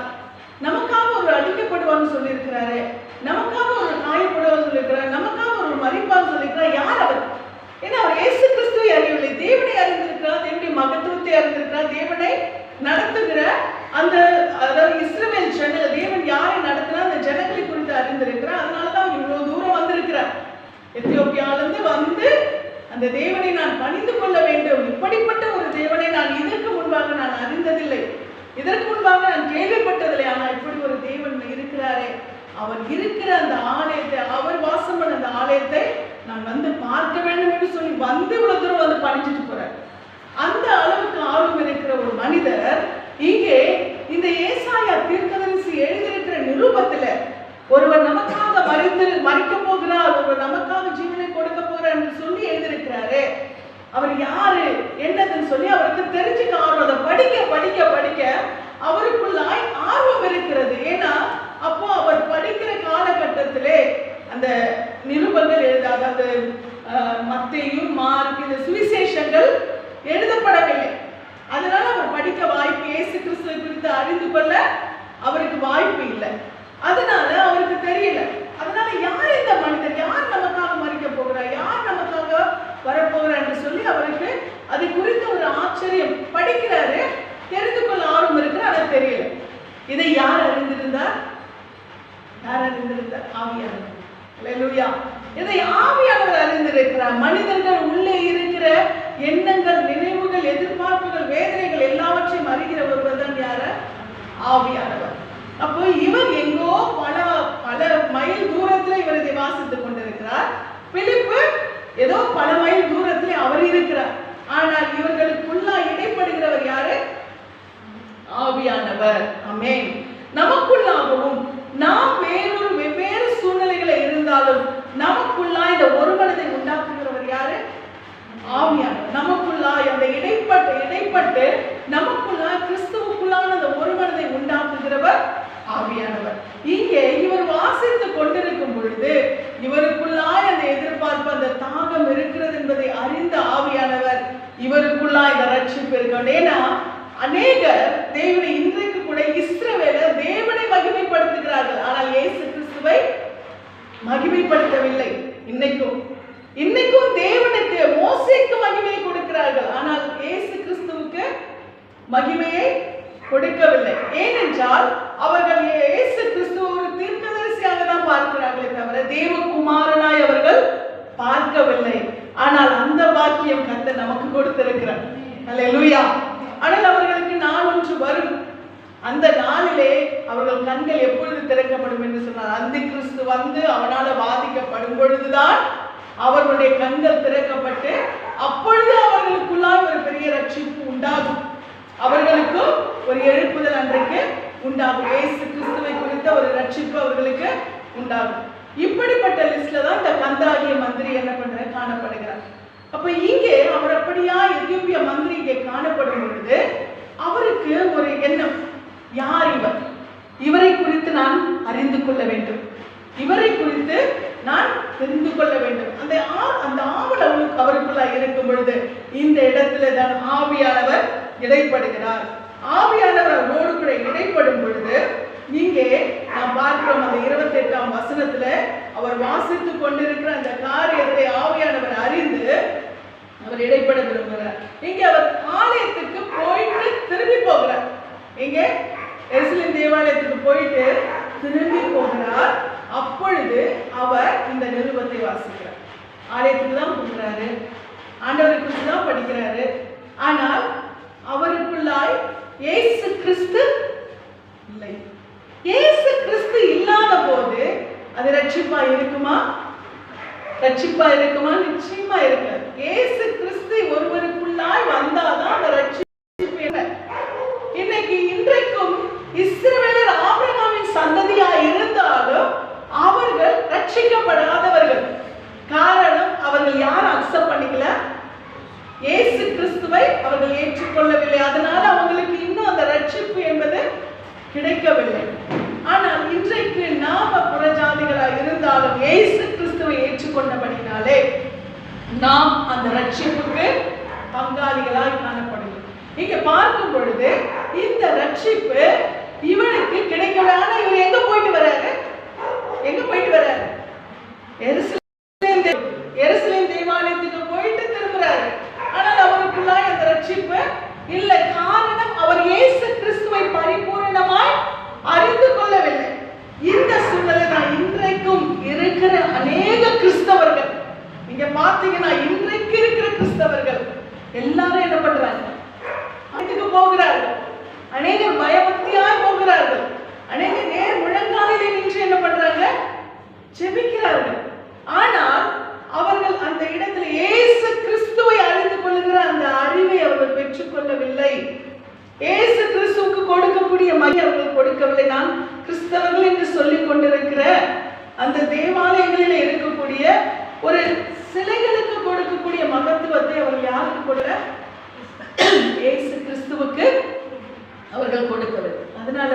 நமக்காக ஒரு அடிக்கப்படுவான்னு சொல்லி இருக்கிறாரு, நமக்காக ஒரு காயப்படுவான்னு சொல்லி இருக்கிறார், நமக்காக ஒரு மரிப்பான்னு சொல்லியிருக்கிறார். யார் அவர்? ஏன்னா அவர் இயேசு கிறிஸ்துவை அறியவில்லை, தேவனை அறிந்திருக்கிறார், தேவனுடைய மகத்துவத்தை அறிந்திருக்கிறார், தேவனை நடத்துகிற அதாவது இஸ்ரவேல் ஜனங்கள், தேவன் யாரை நடத்தினா அந்த ஜனங்களை குறித்து அறிந்திருக்கிறார். அதனாலதான் இவ்வளவு தூரம் வந்திருக்கிறார். எத்தியோப்பியாவிலிருந்து அந்த தேவனை நான் பணிந்து கொள்ள வேண்டும், இப்படிப்பட்ட ஒரு தேவனை நான் இதற்கு முன்பாக நான் அறிந்ததில்லை, இதற்கு முன்பாக நான் கேள்விப்பட்டதில்லை. ஆனால் இப்படி ஒரு தேவன் இருக்கிறாரே, அவர் இருக்கிற அந்த ஆலயத்தை, அவர் வாசம் பண்ண அந்த ஆலயத்தை நான் பார்க்க வேண்டும் என்று சொல்லி இவ்வளவு தூரம் பணிச்சுட்டு போறார். அந்த அளவுக்கு ஆர்வம் இருக்கிற ஒரு மனிதர் இங்கே இந்த ஏசாயா தீர்க்கதரிசி எழுதியிருக்கிற நிருபத்துல ஒருவர் நமக்காக மரிக்க போகிறார், ஒருவர் நமக்காக ஜீவனை கொடுக்க போகிறார் என்று சொல்லி எழுதியிருக்கிறாரு. அவர் யாரு என்னதுன்னு சொல்லி அவருக்கு தெரிஞ்சுக்க ஆர்வம். அதை படிக்க படிக்க படிக்க அவருக்குள்ளாய் ஆர்வம் இருக்கிறது. ஏன்னா அப்போ அவர் படிக்கிற காலகட்டத்திலே அந்த நிருபங்கள் அதாவது மத்தேயு, மார்க், இந்த சுவிசேஷங்கள் எழுதப்படவில்லை. அதனால அவர் படிக்க வாய்ப்பு, இயேசு கிறிஸ்துவை குறித்து அறிந்து கொள்ள அவருக்கு வாய்ப்பு இல்லை. அதனால அவருக்கு தெரியல. அதனால யார் இந்த மனிதர், யார் நமக்காக மரிக்க போகிறார், யார் நமக்காக வரப்போகிறார் என்று சொல்லி அவருக்கு அது குறித்த ஒரு ஆச்சரியம். படிக்கிறாரு, தெரிந்து கொள்ள ஆர்வம் இருக்கு, ஆனா தெரியல. இதை யார் அறிந்திருந்தார்? ஆவியானவர். அல்லேலூயா. இதை ஆவியானவர் அறிந்திருக்கிறார். மனிதர்கள் உள்ளே இருக்கிற எண்ணங்கள், நினைவுகள், எதிர்பார்ப்புகள், வேதனைகள் எல்லாவற்றையும் அறிகிற ஒருவர் தான் யாரு? ஆவியானவர். அப்போ இவர் எங்கோ பல மைல் தூரத்துல இவர் இதை வாசித்துக் கொண்டிருக்கிறார். பிலிப்பு ஏதோ பல மைல் தூரத்திலே அவர் இருக்கிறார். ஆனால் இவர்களுக்குள்ளா இடைப்படுகிறவர் யாரு? ஆவியானவர். ஆமென். நமக்குள்ளாகவும் நாம் வெவ்வேறு சூழ்நிலைகளை இருந்தாலும் நமக்குள்ளா இந்த ஒரு மனதை உண்டாக்குகிறவர் யாரு? ஆவியானவர். நமக்குள்ளாய் அந்த இடைப்பட்டு நமக்குள்ளா கிறிஸ்துவுக்குள்ளான அந்த ஒரு மனதை உண்டாக்குகிறவர் ஆவியானவர். இங்கே இவர் வாசித்துக் கொண்டிருக்கும் பொழுது இவருக்குள்ளாய் அந்த எதிர்பார்ப்பு, அந்த தாகம் இருக்கிறது என்பதை அறிந்த ஆவியானவர் இவருக்குள்ளாய் இந்த ரட்சிப்பு இருக்கணும். ஏன்னா அநேகர் தேவனை இன்றைக்கு கூட இஸ்ரவேலர் தேவனை மகிமைப்படுத்துகிறார்கள், ஆனால் இயேசு கிறிஸ்துவை மகிமைப்படுத்தவில்லை. இன்னைக்கும் தேவனுக்கு, மோசேக்கு மகிமையை கொடுக்கிறார்கள், ஆனால் இயேசு கிறிஸ்துவுக்கு மகிமையை கொடுக்கவில்லை. ஏனென்றால் அவர்கள் இயேசு கிறிஸ்து ஒரு தீர்க்கதரிசியாக தான் பார்க்கிறார்களே தவிர தேவகுமாரனாய் அவர்கள் பார்க்கவில்லை. ஆனால் அந்த பாக்கியம் கர்த்தர் நமக்கு கொடுத்திருக்கிறார். அல்லேலூயா. ஆனால் அவர்களுக்கு நாள் ஒன்று வரும், அந்த நாளிலே அவர்கள் கண்கள் எப்பொழுது திறக்கப்படும் என்று சொன்னார். அந்த கிறிஸ்து அவனால வாதிக்கப்படும் பொழுதுதான் அவர்களுடைய கண்கள் திறக்கப்பட்டு அப்பொழுது அவர்களுக்குள்ளாய் ஒரு பெரிய ரட்சிப்பு உண்டாகும், அவர்களுக்கும் ஒரு எழுப்புதல் அன்றைக்கு உண்டாகும். இயேசு கிறிஸ்துவை குறித்த ஒரு ரட்சிப்பு அவர்களுக்கு உண்டாகும். இப்படிப்பட்ட லிஸ்ட்ல தான் இந்த கந்தாகிய மந்திரி என்ன பண்ற காணப்படுகிறார். அப்ப இங்கே அவர் அப்படியா எத்தியோப்பியா மந்திரி இங்கே காணப்படும் பொழுது அவருக்கு ஒரு எண்ணம், யார் இவர், இவரை குறித்து நான் அறிந்து கொள்ள வேண்டும், இவரை குறித்து நான் தெரிந்து கொள்ள வேண்டும். அந்த ஆவல் அவருக்குள்ள இருக்கும் பொழுது இந்த இடத்துல தான் ஆவியானவர் இடைப்படுகிறார். ஆவியானவர் அவரோடு கூட இடைப்படும் பொழுது இங்கே நாம் பார்க்கிறோம், அந்த 28ஆம் வசனத்துல அவர் வாசித்துக் கொண்டிருக்கிற அந்த காரியத்தை ஆவியானவர் அறிந்து அவர் இடைப்பட விரும்புகிறார். இங்கே அவர் ஆலயத்துக்கு போயிட்டு திரும்பி போகிறார். இங்கே எருசலேம் தேவாலயத்துக்கு போயிட்டு திரும்பி போகிறார். அப்பொழுது அவர் இந்த நிருபத்தை வாசிக்கிறார். ஆலயத்துக்கு தான் போகிறாரு, ஆண்டவரை குறித்து தான் படிக்கிறாரு. ஆனால் அவருக்குள்ளாய் இயேசு கிறிஸ்து இல்லை. இயேசு கிறிஸ்து இல்லாத போது அது ரட்சிப்பா இருக்குமா? ரட்சிப்பா இருக்குமா? நிச்சயமா இருக்காது. இயேசு கிறிஸ்து ஒருவருக்குள்ளாய் வந்தாதான் அந்த ரட்சிப்பு. இன்னைக்கு இன்றைக்கும் இஸ்ரவேலர் ஆபிரகாமின் சந்ததியா இருந்தாலும் அவர்கள் ரட்சிக்கப்படாதவர்கள். காரணம், அவர்கள் யாரும் அக்செப்ட் பண்ணிக்கல, இயேசு கிறிஸ்துவை அவர்கள் ஏற்றுக்கொள்ளவில்லை. அதனால அவங்களுக்கு இன்னும் அந்த ரட்சிப்பு என்பது கிடைக்கவில்லை. ஆனால் இன்றைக்கு நாம புறஜாதிகளாக இருந்தாலும் இயேசு கிறிஸ்துவை ஏற்றுக்கொண்டபடினாலே நாம் அந்த ரட்சிப்புக்கு பங்காளிகளாய் காணப்படுகிறோம். இங்க பார்க்கும் பொழுது இந்த ரட்சிப்பு இவனுக்கு கிடைக்கவில்லை. ஆனா இவர் எங்க போயிட்டு வர்றாரு? எங்க போயிட்டு வர்றாரு? எருசலேம் தேவாலயத்துக்கு போயிட்டு திரும்புறாரு. ஆனால் அவருக்குள்ளாய் அந்த ரட்சிப்பு இல்லை. காரணம், அவர் இயேசு கிறிஸ்துவை பரிபூரணமாய் அறிந்து கொள்ளவில்லை. இந்த சூழ்நிலை தான் இன்றைக்கும் இருக்கிற அநேக கிறிஸ்தவர்கள். நீங்க பாத்தீங்கன்னா இன்றைக்கு இருக்கிற கிறிஸ்தவர்கள் எல்லாரும் என்ன பண்றாங்க? அதுக்கு போகிறார்கள். அநேகர் பயபக்தியாய் போகிறார்கள். அநேகர் நேர் முழங்காலிலே நின்று என்ன பண்றாங்க? ஜெபிக்கிறார்கள். ஆனால் அவர்கள் அந்த இடத்துல இயேசு கிறிஸ்துவை அறிந்து கொள்ளுகிற அந்த அறிவை அவர்கள் பெற்றுக்கொள்ளவில்லை. இயேசு கிறிஸ்துவுக்கு கொடுக்கக்கூடிய மகிமை அவர்கள் கொடுக்கவில்லை. நான் கிறிஸ்தவர்கள் என்று சொல்லிக் கொண்டிருக்கிற அந்த தேவாலயங்களில் இருக்கக்கூடிய ஒரு சிலைகளுக்கு கொடுக்கக்கூடிய மகத்துவத்தை அவர்கள் யாருக்கு கொடுக்கல? இயேசு கிறிஸ்துவுக்கு அவர்கள் கொடுக்கவில்லை. அதனால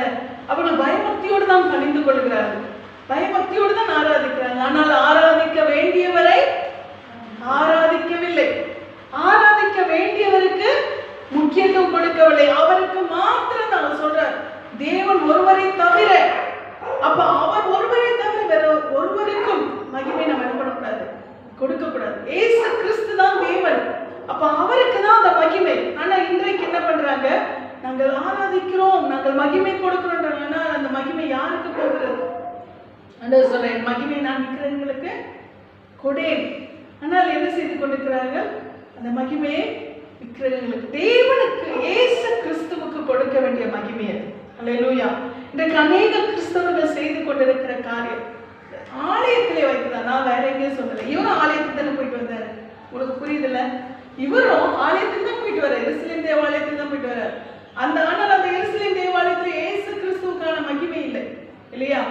அவர்கள் பயபக்தியோடு தான் பணிந்து கொள்கிறார்கள், பயபக்தியோடு தான் ஆராதிக்கிறார்கள். ஆனால் ஆராதிக்க வேண்டியவரை ஆராதிக்கவில்லை. ஆராதிக்க வேண்டியவருக்கு முக்கியத்துவம் கொடுக்கவில்லை. அவருக்கு மாத்திரம் தான் சொல்றார், தேவன் ஒருவரை தவிர. அப்ப அவர் ஒருவரை தவிர வேற ஒருவருக்கும் மகிமை நம்ம என்ன பண்ணக்கூடாது? கொடுக்கக்கூடாது. இயேசு கிறிஸ்து தான் தேவன். அப்ப அவருக்கு தான் அந்த மகிமை. ஆனா இன்றைக்கு என்ன பண்றாங்க? நாங்கள் ஆராதிக்கிறோம், நாங்கள் மகிமை கொடுக்கிறோம். அந்த மகிமை யாருக்கு போகிறது? ஆண்டவர் சொல்றேன், மகிமை நான் விக்கிரகங்களுக்கு கொடேன். ஆனால் என்ன செய்து கொண்டிருக்கிறார்கள்? அந்த மகிமையை விக்கிரகங்களுக்கு, தேவனுக்கு இயேசு கிறிஸ்துவுக்கு கொடுக்க வேண்டிய மகிமை அது. அல்லேலூயா. இன்றைக்கு அநேக கிறிஸ்தவர்கள் செய்து கொண்டிருக்கிற காரியம் ஆலயத்திலே வைத்துதான். நான் வேற எங்கேயும் சொல்லலை. இவரும் ஆலயத்துக்கு தானே போயிட்டு வந்தாரு. உங்களுக்கு புரியுதுல்ல? இவரும் ஆலயத்துக்கு தான் போயிட்டு வர்றாரு, எருசலேம் தேவாலயத்துக்கு தான் போயிட்டு வர்றாரு. ஆனால் அந்த எருசலேம் தேவாலயத்துல இயேசு கிறிஸ்துவுக்கான மகிமை இல்லை, இல்லையா?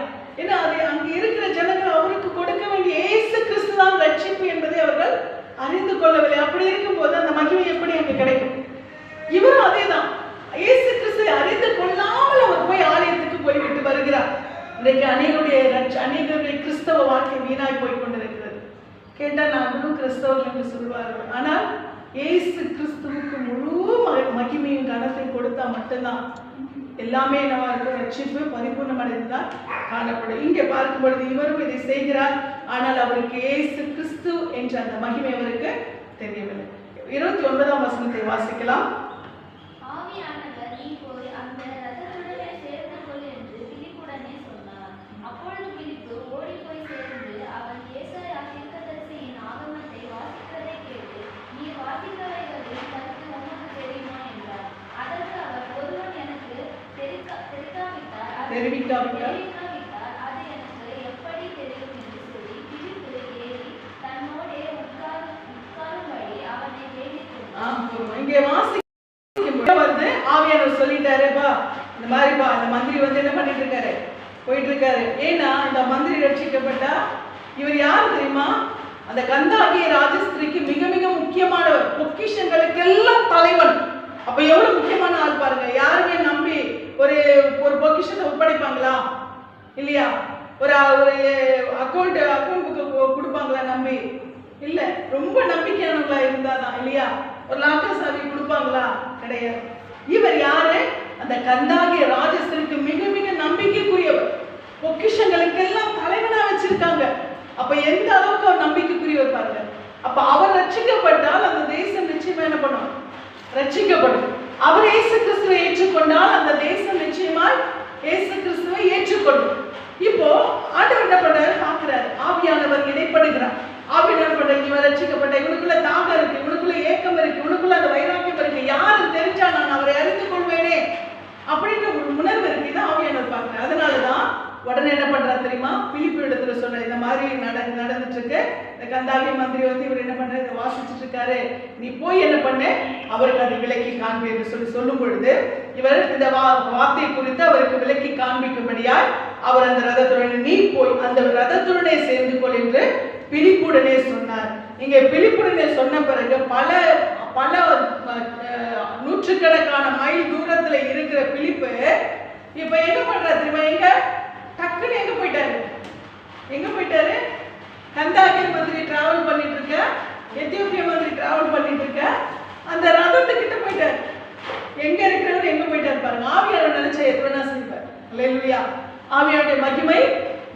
ஏன்னா அது அங்க இருக்கிற ஜனங்கள் அவருக்கு கொடுக்க வேண்டிய இயேசு கிறிஸ்து தான் ரட்சிப்பு என்பதை அவர்கள் அறிந்து கொள்ளவில்லை. அப்படி இருக்கும்போது அந்த மகிமை எப்படி அங்க கிடைக்கும்? இவரும் அதே தான், இயேசு கிறிஸ்துவை அறிந்து கொள்ளாமல் அவர் போய் ஆலயத்துக்கு போய்விட்டு வருகிறார். இன்றைக்கு அநேகருடைய கிறிஸ்தவ வாழ்க்கை வீணாய் போய் கொண்டிருக்கிறது. கேட்டா நாங்களும் கிறிஸ்தவர்கள் என்று சொல்வார்கள். ஆனால் இயேசு கிறிஸ்துவுக்கு முழு மகிமையும் கனத்தை கொடுத்தா மட்டும்தான் எல்லாமே என்னவா இருக்கும்? ரட்சிப்பு பரிபூர்ணமடைந்துதான் காணப்படும். இங்கே பார்க்கும் பொழுது இவரும் இதை செய்கிறார். ஆனால் அவருக்கு இயேசு கிறிஸ்து என்ற அந்த மகிமை அவருக்கு தெரியவில்லை. 29ஆம் வசனத்தை வாசிக்கலாம். தெரிவிக்காவிட்டால் இங்கே வாசிக்கும் வந்து ஆவியானவர் சொல்லிட்டாருப்பா, இந்த மாதிரிப்பா அந்த மந்திரி வந்து என்ன பண்ணிட்டு இருக்காரு? போயிட்டு இருக்காரு. ஏன்னா இந்த மந்திரி ரட்சிக்கப்பட்டா இவர் யார் தெரியுமா? அந்த கந்தாகிய ராஜஸ்திரிக்கு மிக மிக முக்கியமானவர், பொக்கிஷங்களுக்கெல்லாம் தலைவன். அப்ப எவ்வளவு முக்கியமான ஆள் பாருங்க. யாருமே நம்பி ஒரு பொக்கிஷத்தை ஒப்படைப்பாங்களா? இல்லையா? ஒரு அக்கௌண்ட் புக்கு கொடுப்பாங்களா நம்பி? இல்ல. ரொம்ப நம்பிக்கையானவங்களா இருந்தாதான், இல்லையா? ஒரு லாக்கர் சாவி கொடுப்பாங்களா? கிடையாது. இவர் யாரு? அந்த கந்தாகிய ராஜஸ்திரிக்கு மிக மிக நம்பிக்கைக்குரியவர், பொக்கிஷங்களுக்கெல்லாம் தலைவனா வச்சிருக்காங்க. அப்ப எந்த அளவுக்கு அவர் நம்பிக்கைக்குரியவர் பாருங்க. அப்ப அவர் ரட்சிக்கப்பட்டால் அந்த தேசம் நிச்சயமா என்ன பண்ணும்? ரட்சிக்கப்படும். அவர் இயேசு கிறிஸ்துவை ஏற்றுக்கொண்டால் அந்த தேசம் நிச்சயமாய் இயேசு கிறிஸ்துவை ஏற்றுக்கொள்ளும். இப்போ ஆண்டவர் என்ன பண்றாரு? பார்க்கிறாரு, ஆவியானவர் இடைப்படுகிறார். ஆவியானவர் பண்ற, இவன் ரட்சிக்கப்பட்ட, இவனுக்குள்ள தாகம் இருக்கு, இவனுக்குள்ள ஏக்கம் இருக்கு, இவனுக்குள்ள அந்த வைராக்கியம் இருக்கு, யாரு தெரிஞ்சா நான் அவரை அறிந்து கொள்வேனே அப்படின்ற ஒரு உணர்வு இருக்கு. இதான் ஆவியானவர் பார்க்கிறேன். அதனாலதான் உடனே என்ன பண்றா தெரியுமா? பிலிப்பு இடத்துல சொன்ன, இந்த மாதிரி நடந்துட்டு இருக்கு, இந்த கந்தாகிய மந்திரி வந்து இவர் என்ன பண்றாரு, இதை வாசிச்சுட்டு இருக்காரு, நீ போய் என்ன பண்ணு, அவருக்கு அது விலக்கி காண்பி என்று சொல்லும் பொழுது இவர் இந்த வார்த்தை குறித்து அவருக்கு விலக்கி காண்பிக்கும்படியாய் அவர் அந்த ரதத்துடனே நீ போய் அந்த ரதத்துடனே சேர்ந்து கொள் என்று பிலிப்புடனே சொன்னார். இங்க பிலிப்புடனே சொன்ன பிறகு பல பல நூற்றுக்கணக்கான மைல் தூரத்துல இருக்கிற பிலிப்பு இப்ப என்ன பண்றாரு தெரியுமா? எங்க டக்குன்னு எங்க போயிட்டாரு? கந்தாகிய மந்திரி டிராவல் பண்ணிட்டு இருக்க, எத்தியோப்பியா மந்திரி டிராவல் பண்ணிட்டு இருக்க, அந்த ரதத்துக்கிட்ட போயிட்டாரு. எங்க இருக்கிறவர் எங்க போயிட்டாரு பாருங்க. ஆவியானவர் நினைச்சா எதுனா செய்வார். அல்லேலூயா. ஆவியானுடைய மகிமை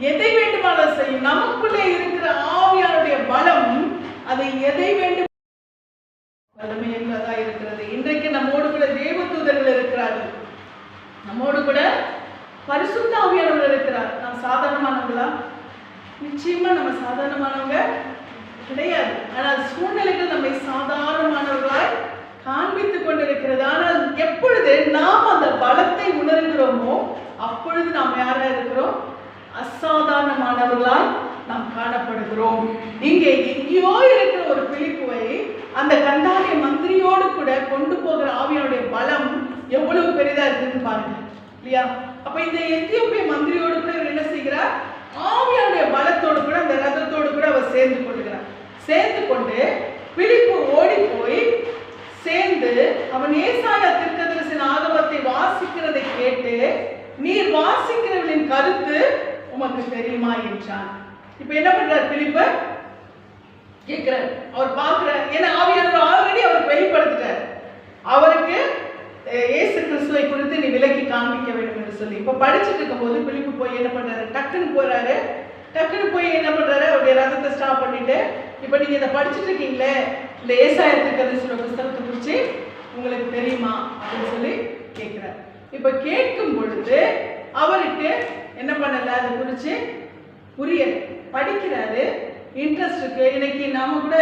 எதை வேண்டுமானாலும் செய்யும். நமக்குள்ளே இருக்கிற ஆவியானுடைய பலம் அது எதை வேண்டும் வல்லமையுள்ளதா இருக்கிறது. இன்றைக்கு நம்மோடு கூட தேவதூதர்கள் இருக்கிறார்கள், நம்மோடு கூட பரிசுத்த ஆவியானவர் இருக்கிறார். நாம் சாதாரணமானவங்களா? நிச்சயமா நம்ம சாதாரணமானவங்க கிடையாது. ஆனால் சூழ்நிலைகள் நம்மை சாதாரணமானவர்களாய் காண்பித்துக் கொண்டிருக்கிறது. ஆனால் எப்பொழுது நாம் அந்த பலத்தை உணர்கிறோமோ அப்பொழுது நாம் யாரா இருக்கிறோம்? அசாதாரணமானவர்களால் நாம் காணப்படுகிறோம். இங்கே எங்கேயோ இருக்கிற ஒரு பிலிப்புவை அந்த கந்தாகிய மந்திரியோடு கூட கொண்டு போகிற ஆவியானுடைய பலம் எவ்வளவு பெரிதா இருக்குன்னு பாருங்க, இல்லையா? அப்ப இந்த எத்தியோப்பிய மந்திரியோடு கூட என்ன செய்கிறார்? ஆவியானுடைய பலத்தோடு கூட அந்த ரதத்தோடு கூட அவர் சேர்ந்து கொள்கிறார். சேர்ந்து கொண்டு பிலிப்பு ஓடி போய் சேர்ந்து அவன் ஏசாயா தீர்க்கதரிசியின் ஆகமத்தை வாசிக்கிறதை கேட்டு, நீர் வாசிக்கிறவளின் கருத்து உமக்கு தெரியுமா என்றான். இப்ப என்ன பண்றார் பிலிப்பு? கேட்கிறார். அவர் பார்க்கிறார். ஏன்னா ஆவியானவர் ஆல்ரெடி அவருக்கு வெளிப்படுத்திட்டார். அவருக்கு இயேசு கிறிஸ்துவை குறித்து நீ விலக்கி காண்பிக்க வேண்டும் என்று சொல்லி இப்ப படிச்சுட்டு இருக்கும் போது பிலிப்பு போய் என்ன பண்றாரு? டக்குன்னு போய் என்ன பண்றாரு? அவருடைய ரதத்தை ஸ்டாப் பண்ணிட்டு, இப்ப நீங்க இதை படிச்சுட்டு இருக்கீங்களே, இந்த ஏசாயா தீர்க்கதரிசியோட புத்தகத்தை குறித்து உங்களுக்கு தெரியுமா அப்படின்னு சொல்லி கேட்கிறார். இப்ப கேட்கும் பொழுது அவருக்கு என்ன பண்ணல, அதை குறித்து புரியல. படிக்கிறாரு, இன்ட்ரெஸ்ட் இருக்கு. இன்னைக்கு நாம கூட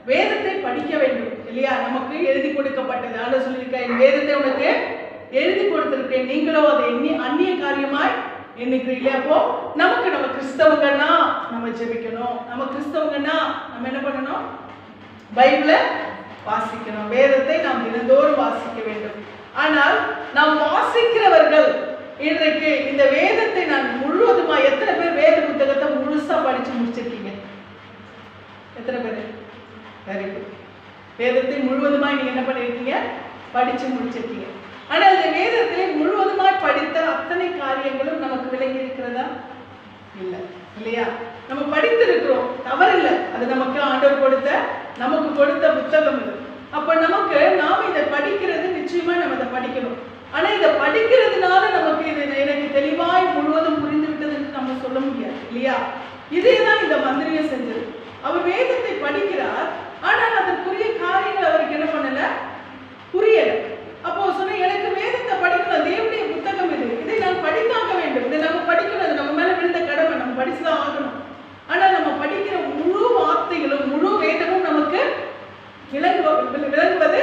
வேதத்தை படிக்க வேண்டும், இல்லையா? நமக்கு எழுதி கொடுக்கப்பட்டது. ஆண்டவர் சொல்லியிருக்கார், என் வேதத்தை உனக்கு எழுதி கொடுத்திருக்கேன், நீங்களோ அதை அந்நிய காரியமாய் எண்ணுகிறீங்களே. அப்போ நம்ம கிறிஸ்தவங்கன்னா நம்ம ஜெபிக்கணும், நம்ம கிறிஸ்தவங்கன்னா நம்ம என்ன பண்ணணும்? பைபிளை வாசிக்கணும், வேதத்தை நாம் தினந்தோறும் வாசிக்க வேண்டும். ஆனால் நாம் வாசிக்கிறவர்கள் இன்றைக்கு இந்த வேதத்தை நான் முழுவதுமா, எத்தனை பேர் வேத புத்தகத்தை முழுசா படிச்சு முடிச்சிருக்கீங்க? எத்தனை பேர்? Very good. வேதத்தை முழுவதுமாய் நீங்க என்ன பண்ணிருக்கீங்க? படிச்சு முடிச்சிருக்கீங்க. ஆனால் இந்த வேதத்திலே முழுவதுமாய் படித்த அத்தனை காரியங்களும் நமக்கு விளங்கி இருக்கிறதா? இல்லை, இல்லையா? நம்ம படித்திருக்கிறோம், தவறில்லை. அது நமக்கு ஆண்டவர் நமக்கு கொடுத்த புத்தகம் இது. அப்ப நமக்கு நாம இதை படிக்கிறது நிச்சயமா நம்ம இதை படிக்கணும். ஆனா இதை படிக்கிறதுனால நமக்கு இது எனக்கு தெளிவாய் முழுவதும் புரிந்து விட்டது என்று நம்ம சொல்ல முடியாது, இல்லையா? இதேதான் இந்த மந்திரியும் செஞ்சது. அவர் வேதத்தை படிக்கிறார், ஆனால் அதற்குரிய காரியங்கள் அவருக்கு என்ன பண்ணல, புரியல. அப்போ சொன்ன, எனக்கு வேதத்தை படிக்கணும், தேவனுடைய புத்தகம் இது, இதை நான் படித்தாக வேண்டும், இதை நம்ம படிக்கணும், அது நம்ம மேல விழுந்த கடமை, நம்ம படிச்சுதான் ஆகணும். ஆனா நம்ம படிக்கிற முழு வார்த்தைகளும் முழு வேதமும் நமக்கு விளங்குவது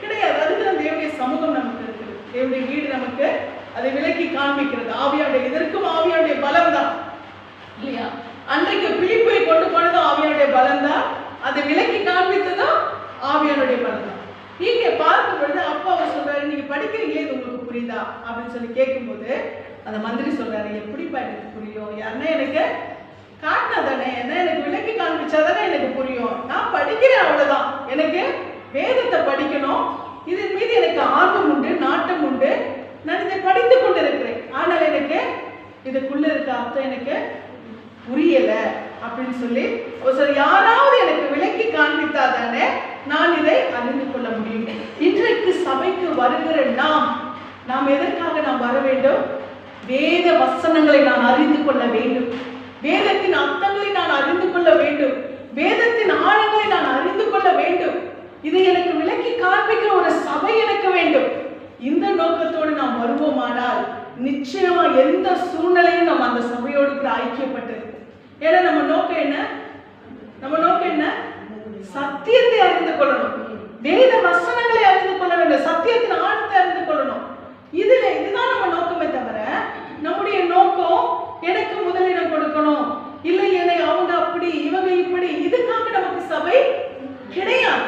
கிடையாது. அதுக்கு நம்ம தேவனுடைய சமூகம் நமக்கு இருக்குது, தேவனுடைய வீடு நமக்கு அதை விலக்கி காண்பிக்கிறது. ஆவியானுடைய, இதற்கும் ஆவியானுடைய பலம் தான், இல்லையா? அன்றைக்கு பிலிப்பை கொண்டு போனதும் ஆவியானுடைய பலம் தான், அதை விலக்கி காண்பித்ததும் ஆவியானுடைய பலம் தான். நீங்க பார்க்கும் பொழுது அப்பா அவர் சொல்றாரு, நீங்க படிக்கிறீங்களே, இது உங்களுக்கு புரியுதா அப்படின்னு சொல்லி கேட்கும்போது அந்த மந்திரி சொல்றாரு, எப்படிப்பா எனக்கு புரியும்? யாருன்னா எனக்கு காட்டினா தானே, என்ன எனக்கு விலக்கி காண்பிச்சாதானே எனக்கு புரியும். நான் படிக்கிறேன், அவ்வளவுதான். எனக்கு வேதத்தை படிக்கணும், இதன் மீது எனக்கு ஆர்வம் உண்டு, நாட்டம் உண்டு, நான் இதை படித்துக் கொண்டு இருக்கிறேன். ஆனால் எனக்கு இதுக்குள்ள இருக்க அர்த்தம் எனக்கு புரியல அப்படின்னு சொல்லி யாராவது எனக்கு விலக்கி காண்பித்தா தானே நான் இதை அறிந்து கொள்ள முடியும். இன்றைக்கு சபைக்கு வருகிற நாம் எதற்காக நாம் வர வேண்டும்? வேத வசனங்களை நான் அறிந்து கொள்ள வேண்டும், வேதத்தின் அர்த்தங்களை நான் அறிந்து கொள்ள வேண்டும், வேதத்தின் ஆழங்களை நான் அறிந்து கொள்ள வேண்டும். இதை எனக்கு விலக்கி காண்பிக்கிற ஒரு சபை எனக்கு வேண்டும். இந்த நோக்கத்தோடு நாம் வருவோமானால் நிச்சயமா எந்த சூழ்நிலையும் நம்ம அந்த சபையோடு கூட ஐக்கியப்பட்டிருக்கும். ஏன்னா நம்ம நோக்கம் என்ன? நம்ம நோக்கம் என்ன? சத்தியத்தை அறிந்து கொள்ளணும். வேத வசனங்களை அறிந்து கொள்ள வேண்டும். சத்தியத்தின் ஆழத்தை அறிந்து கொள்ளணும். இதுதான் நம்ம நோக்கமே தவிர நம்முடைய நோக்கம் எனக்கு முதலிடம் கொடுக்கணும், இல்லை என்னை அவங்க அப்படி இவங்க இப்படி, இதுக்காக நமக்கு சபை கிடையாது.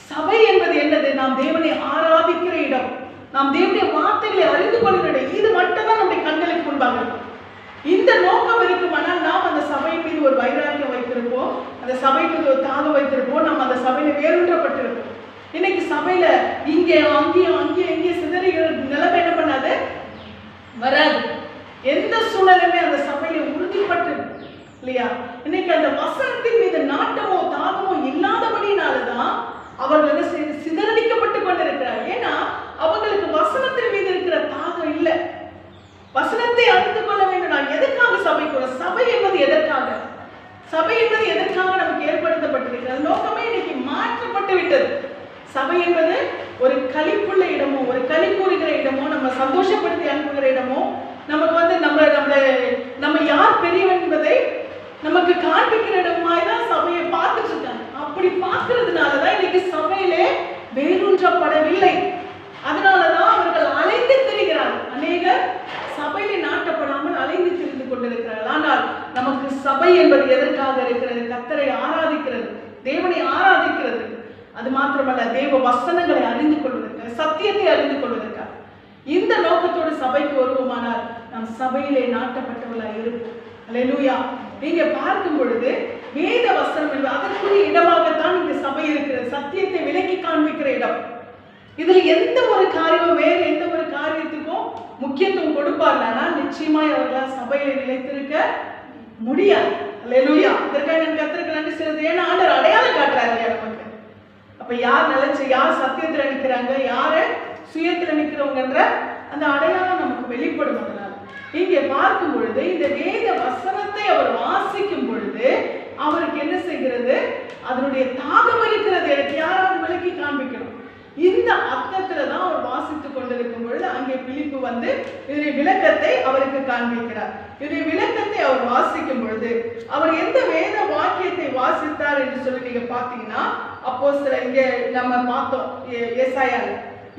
சபை என்பது என்னது? நாம் தேவனை ஆராதிக்கிற இடம், நாம் தேவனுடைய வார்த்தைகளை அறிந்து கொள்கிற இடம். இது மட்டும்தான் நம்முடைய கண்களுக்கு முன்பாக இருக்கும். இந்த நோக்கம் இருக்குமானால் நாம் அந்த சபை மீது ஒரு வைராக்கியம் வைத்திருப்போம், அந்த சபை மீது ஒரு தாகம் வைத்திருப்போம், நாம் அந்த சபையில வேறுன்றப்பட்டிருப்போம். இன்னைக்கு சபையில இங்கே அங்கேயும் இங்கேயும் சிதறிகிற நிலைமை என்ன பண்ணாது? வராது. எந்த சூழலுமே அந்த சபையில உறுதிப்பட்டு இல்லையா? இன்னைக்கு அந்த வசனத்தின் மீது நாட்டமோ தாகமோ இல்லாதபடினாலதான் அவர்கள் சிதறடிக்கப்பட்டு கொண்டிருக்கிறார். ஏன்னா அவங்களுக்கு வசனத்தின் மீது இருக்கிற தாகம் இல்லை. வசனத்தை அறிந்து கொள்ள வேண்டும். நான் எதற்காக சபைக்கு? சபை என்பது எதற்காக? சபை என்பது எதற்காக நமக்கு ஏற்படுத்தப்பட்டிருக்கிறது? நோக்கமே இன்னைக்கு மாற்றப்பட்டு விட்டது. சபை என்பது ஒரு களிப்புள்ள இடமோ, ஒரு களி கூறுகிற இடமோ, நம்ம சந்தோஷப்படுத்தி அனுப்புகிற இடமோ, நமக்கு நம்ம யார் பெரியவன் என்பதை நமக்கு காண்பிக்கிற இடமாய்தான் சபையை பார்த்துட்டு இருக்காங்க. அப்படி பார்க்கறதுனாலதான் இன்னைக்கு சபையிலே வேரூன்றப்படவில்லை. அதனாலதான் அவர்கள் அலைந்து திரிகிறார்கள். அநேகர் சபையிலே நாட்டப்படாமல் அலைந்து திரிந்து கொண்டிருக்கிறார்கள். ஆனால் நமக்கு சபை என்பது எதற்காக இருக்கிறது? கர்த்தரை ஆராதிக்கிறது, தேவனை ஆராதிக்கிறது. அது மாத்திரமல்ல, தேவ வசனங்களை அறிந்து கொள்வதற்காக, சத்தியத்தை அறிந்து கொள்வதற்காக. இந்த நோக்கத்தோடு சபைக்கு வருவோமானால் நாம் சபையிலே நாட்டப்பட்டவர்களாக இருப்போம். அல்லேலூயா. நீங்க பார்க்கும் பொழுது வேத வசனம் என்பது அதற்குரிய இடமாகத்தான் இந்த சபை இருக்கிறது. சத்தியத்தை விலக்கி காண்பிக்கிற இடம். இதுல எந்த ஒரு காரியமும் வேற எந்த ஒரு காரியத்துக்கும் முக்கியத்துவம் கொடுப்பார்களா? நிச்சயமாய் அவர்களால் சபையில நிலைத்திருக்க முடியாது. அல்லேலூயா. இதற்காக நான் கர்த்தருக்கு நன்றி செலுத்துறேன். ஏன்னா ஆண்டவர் அடையாளம் காட்டுறாரு நமக்கு. அப்ப யார் நிலைச்சு, யார் சத்தியத்துல நிற்கிறாங்க, யாரு சுயத்துல நிற்கிறவங்கன்ற அந்த அடையாளம் நமக்கு வெளிப்படும். அதனால இங்கே பார்க்கும் பொழுது இந்த வேத வசனத்தை அவர் வாசிக்கும் பொழுது அவருக்கு என்ன செய்கிறது? அதனுடைய தாகம் இருக்கிறது. எனக்கு யாராவது விளக்கி காண்பிக்கணும். இந்த அர்த்தத்துலதான் அவர் வாசித்துக் கொண்டிருக்கும் பொழுது அங்கே பிலிப்பு வந்து இதனுடைய விளக்கத்தை அவருக்கு காண்பிக்கிறார். இதனுடைய விளக்கத்தை அவர் வாசிக்கும் பொழுது அவர் எந்த வேத வாக்கியத்தை வாசித்தார் என்று சொல்லி நீங்க பாத்தீங்கன்னா, அப்போஸ்தலர் இங்க நம்ம பார்த்தோம் ஏசாயால,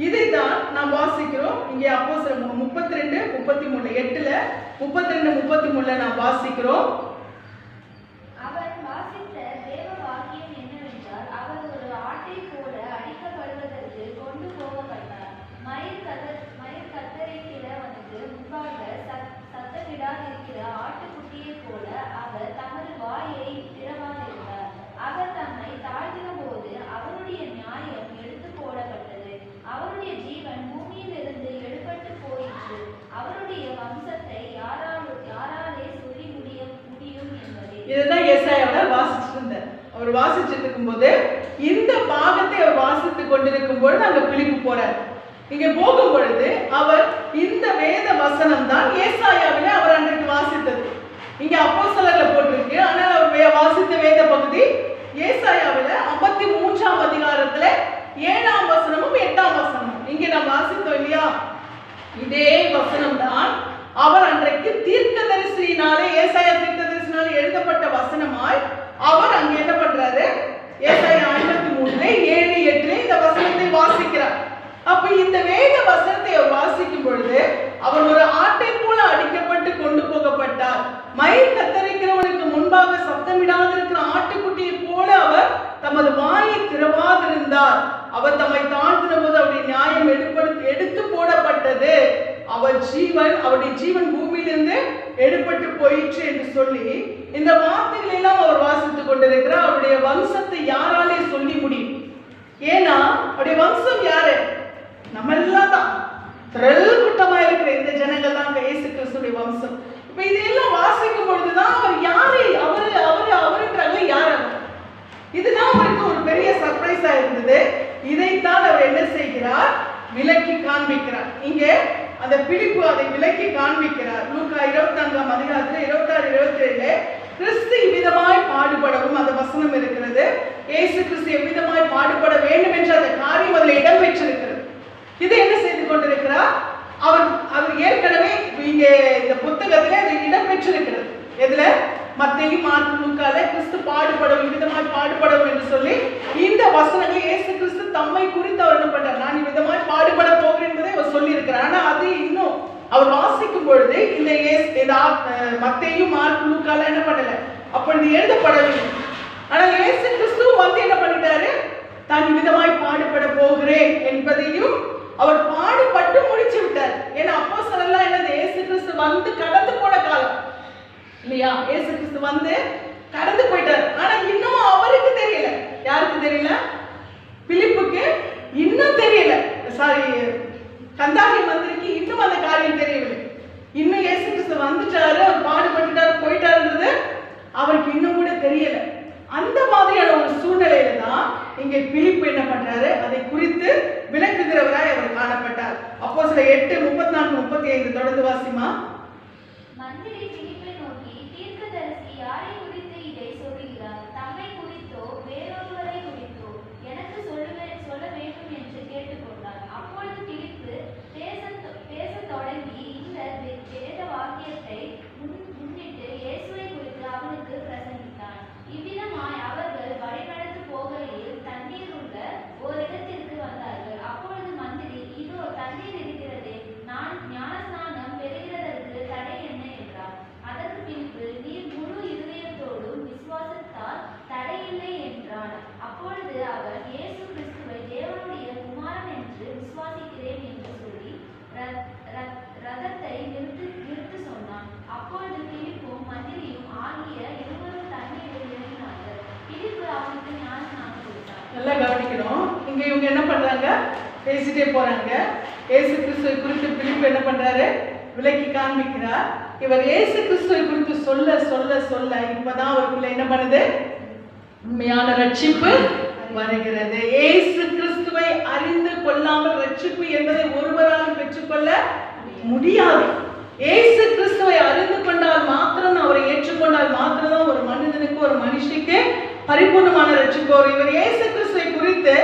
இதைத்தான் நாம் வாசிக்கிறோம். இங்கே அப்போஸ்தலர் 32:33 8ல 32:33 நாம் வாசிக்கிறோம்.
அவர் வாசித்த தேவ வாக்கியம் என்னவென்றால், அவர் ஒரு ஆட்டை போல அடிக்கப்படுவதற்கு கொண்டு போகப்பட்டார். மயிர் கத்தரிக்கிறவனுக்கு முன்பாக சத்தமிடாதிருக்கிற ஆட்டுக்குட்டியை போல அவர் தமது வாயை திறவாதிருந்தார். அவர் தம்மை தாழ்த்தின போது அவருடைய நியாயம் எடுத்து போடப்பட்டது. அவருடைய ஜீவன் பூமியிலிருந்து எடுபட்டு போயிற்று. அவருடைய வம்சத்தை யாராலே சொல்லி முடியும் என்பதே.
இதுதான் ஏசாயாவை வாசிச்சுட்டு இருந்தார். அவர் வாசிச்சுட்டு இருக்கும்போது இந்த பாகத்தை அவர் வாசித்துக் கொண்டிருக்கும் பொழுது அங்க பிலிப்பு போறார். இங்க போகும் பொழுது அவர் இந்த வேத வசனம் தான் ஏசாயாவிலே அவர் அன்றைக்கு வாசித்தது. இங்க அப்போஸ்தலர்ல போட்டிருக்கு. ஆனால் அவர் வாசித்த வேத பகுதி ஏசாயாவில 53ஆம் அதிகாரத்துல 7ஆம் வசனமும் 8ஆம் வசனமும். இங்க நாம் வாசித்தோம் இல்லையா? இதே வசனம் தான் அவர் அன்றைக்கு தீர்க்கதரிசியினாலே, ஏசாயா தீர்க்கதரிசியினாலே எழுதப்பட்ட வசனமாய் அவர் அங்க என்ன பண்றாரு? ஏசாயா 53:7-8 இந்த வசனத்தை வாசிக்கிறார். அப்ப இந்த வேத வசனத்தை அவர் வாசிக்கும் பொழுது அவர் ஒரு ஆட்டை போல அடிக்கப்பட்டு கொண்டு போகப்பட்டார். மயிர் கத்தரிக்கிறவனுக்கு முன்பாக சத்தமிடாதிருக்கிற ஆட்டுக்குட்டியை போல அவர் தமது வாயை திறவாதிருந்தார். அவர் தம்மை தாழ்த்தின போது அவருடைய நியாயம் எடுத்து போடப்பட்டது. அவருடைய ஜீவன் பூமியிலிருந்து எடுபட்டு போயிற்று என்று சொல்லி இந்த வார்த்தைகள் எல்லாம் அவர் வாசித்துக் கொண்டிருக்கிறார். அவருடைய வம்சத்தை யாராலே சொல்லி முடியும்? ஏன்னா அவருடைய வம்சம் யாரு? நம்ம எல்லாம் தான். திரள் கூட்டமா இருக்கிற இந்த ஜனங்கள் தான் இயேசு கிறிஸ்துடைய வம்சம். இப்ப இதெல்லாம் வாசிக்கும் பொழுதுதான் அவர் யாரு, அவருன்றாங்க யாரு, இதுதான் அவருக்கு ஒரு பெரிய சர்ப்ரைஸா இருந்தது. இதைத்தான் அவர் என்ன செய்கிறார்? விளக்கி காண்பிக்கிறார். இங்கே அந்த பிலிப்பு அதை விளக்கி காண்பிக்கிறார். லூக்கா 24ஆம் அதிகாரத்துல 26-27 கிறிஸ்து இவ்விதமாய் பாடுபடவும் அந்த வசனம் இருக்கிறது. இயேசு கிறிஸ்து எவ்விதமாய் பாடுபட வேண்டும் என்ற அந்த காரியம் அதில் இடம் பெற்றிருக்கிறது. இதை என்ன செய்து கொண்டிருக்கிறார்? அவர் ஏற்கனவே இங்கே இந்த புத்தகத்துல அது இடம் பெற்றிருக்கிறது. எதுல? மத்தேயு மார்க்கு லூக்கால கிறிஸ்து பாடுபடும் விதமாய் பாடுபடும் என்று சொல்லி இந்த வசனங்களை இயேசு கிறிஸ்து தம்மை குறித்து அவர் என்ன பண்றார், நான் விதமாய் பாடுபட போகிறேன் என்பதை அவர் சொல்லி இருக்கிறார். ஆனா அது இன்னும் அவர் வாசிக்கும் பொழுது இந்த மத்தேயு மார்க்கு லூக்கால என்ன பண்ணல, அப்பொழுது எழுதப்படவில்லை. ஆனால் இயேசு கிறிஸ்து வந்து என்ன பண்ணிட்டாரு, தான் விதமாய் பாடுபட போகிறேன் என்பதையும் அவர் பாடுபட்டு முடிச்சு விட்டார். ஏன்னா அப்போஸ்தலர்கள் என்னது, இயேசு கிறிஸ்து வந்து கடந்து போன காலம் இல்லையா, இயேசு கிறிஸ்து வந்து கடந்து போயிட்டார். ஆனா இன்னும் அவருக்கு தெரியல. யாருக்கு தெரியல? பிலிப்புக்கு இன்னும் தெரியல. சாரி, கந்தாகி மந்திரிக்கு இன்னும் அந்த காரியம் தெரியவில்லை. இன்னும் இயேசு கிறிஸ்து வந்துட்டாரு, அவர் பாடுபட்டுட்டாரு, போயிட்டாருன்றது அவருக்கு இன்னும் கூட தெரியல. அந்த மாதிரியான ஒரு சூழ்நிலையில தான் இங்கே பிலிப்பு என்ன பண்றாரு, அதை குறித்து விளக்குகிறவராய் அவர் காணப்பட்டார். அப்போஸ்தலர் 8:34-35 தொடர்ந்து வாசிமா.
மந்திரி பிலிப்பை நோக்கி, தீர்க்கதரிசி யாரை குறித்து இதை சொல்லுகிறார்? தம்மை குறித்தோ வேறொருவரை குறித்தோ எனக்கு சொல்ல வேண்டும் என்று கேட்டுக்கொண்டார். அப்பொழுது பிலிப்பு பேசத் தொடங்கி இந்த வேத வாக்கியத்தை முன்னிட்டு இயேசுவை குறித்து அவனுக்கு பிரசங்கித்தான். இவ்விதமாய் அவர்கள் வழிநடந்து போகையில் தண்ணீர் உள்ள ஓரிடத்திற்கு வந்தார்கள். அப்பொழுது மந்திரி, இதோ தண்ணீர் இருக்கிறதே, நான் ஞானஸ்நானம் பெறுகிறதற்கு தடை என்ன என்றார். அதற்கு பின்பு, நீர் முழு இருதயத்தோடும் விசுவாசத்தால் தடையில்லை என்றான். அப்பொழுது அவர், இயேசு கிறிஸ்துவை தேவனுடைய குமாரன் என்று விசுவாசிக்கிறேன் என்று சொல்லி ரதத்தை நிறுத்து சொன்னான். அப்பொழுது பிலிப்பும் மந்திரியும் ஆகிய இருவரும் தண்ணீரில் இறங்கினார்கள். பிலிப்பு அவனுக்கு ஞானஸ்நானம் கொடுத்தார்.
நல்லா கவனிக்கணும். இங்க இவங்க என்ன பண்றாங்க, பேசிட்டே போறாங்க. இயேசு கிறிஸ்துவை குறித்து பிலிப்பு என்ன பண்றாரு, விளக்கி காண்பிக்கிறார். இவர் இயேசு கிறிஸ்துவை குறித்து சொல்ல சொல்ல சொல்ல இப்பதான் அவருக்குள்ள என்ன பண்ணுது, உண்மையான ரட்சிப்பு வருகிறது. இயேசு கிறிஸ்துவை அறிந்து கொள்ளாமல் ரட்சிப்பு என்பதை ஒருவரால் பெற்றுக்கொள்ள முடியாது. இயேசு கிறிஸ்துவை அறிந்து கொண்டால் மாத்திரம், அவரை ஏற்றுக்கொண்டால் மாத்திரம் ஒரு மனிதனுக்கு, ஒரு மனுஷிக்கு பரிபூர்ணமான ரட்சிப்பு வரும். இவர் இயேசு கிறிஸ்துவை குறித்து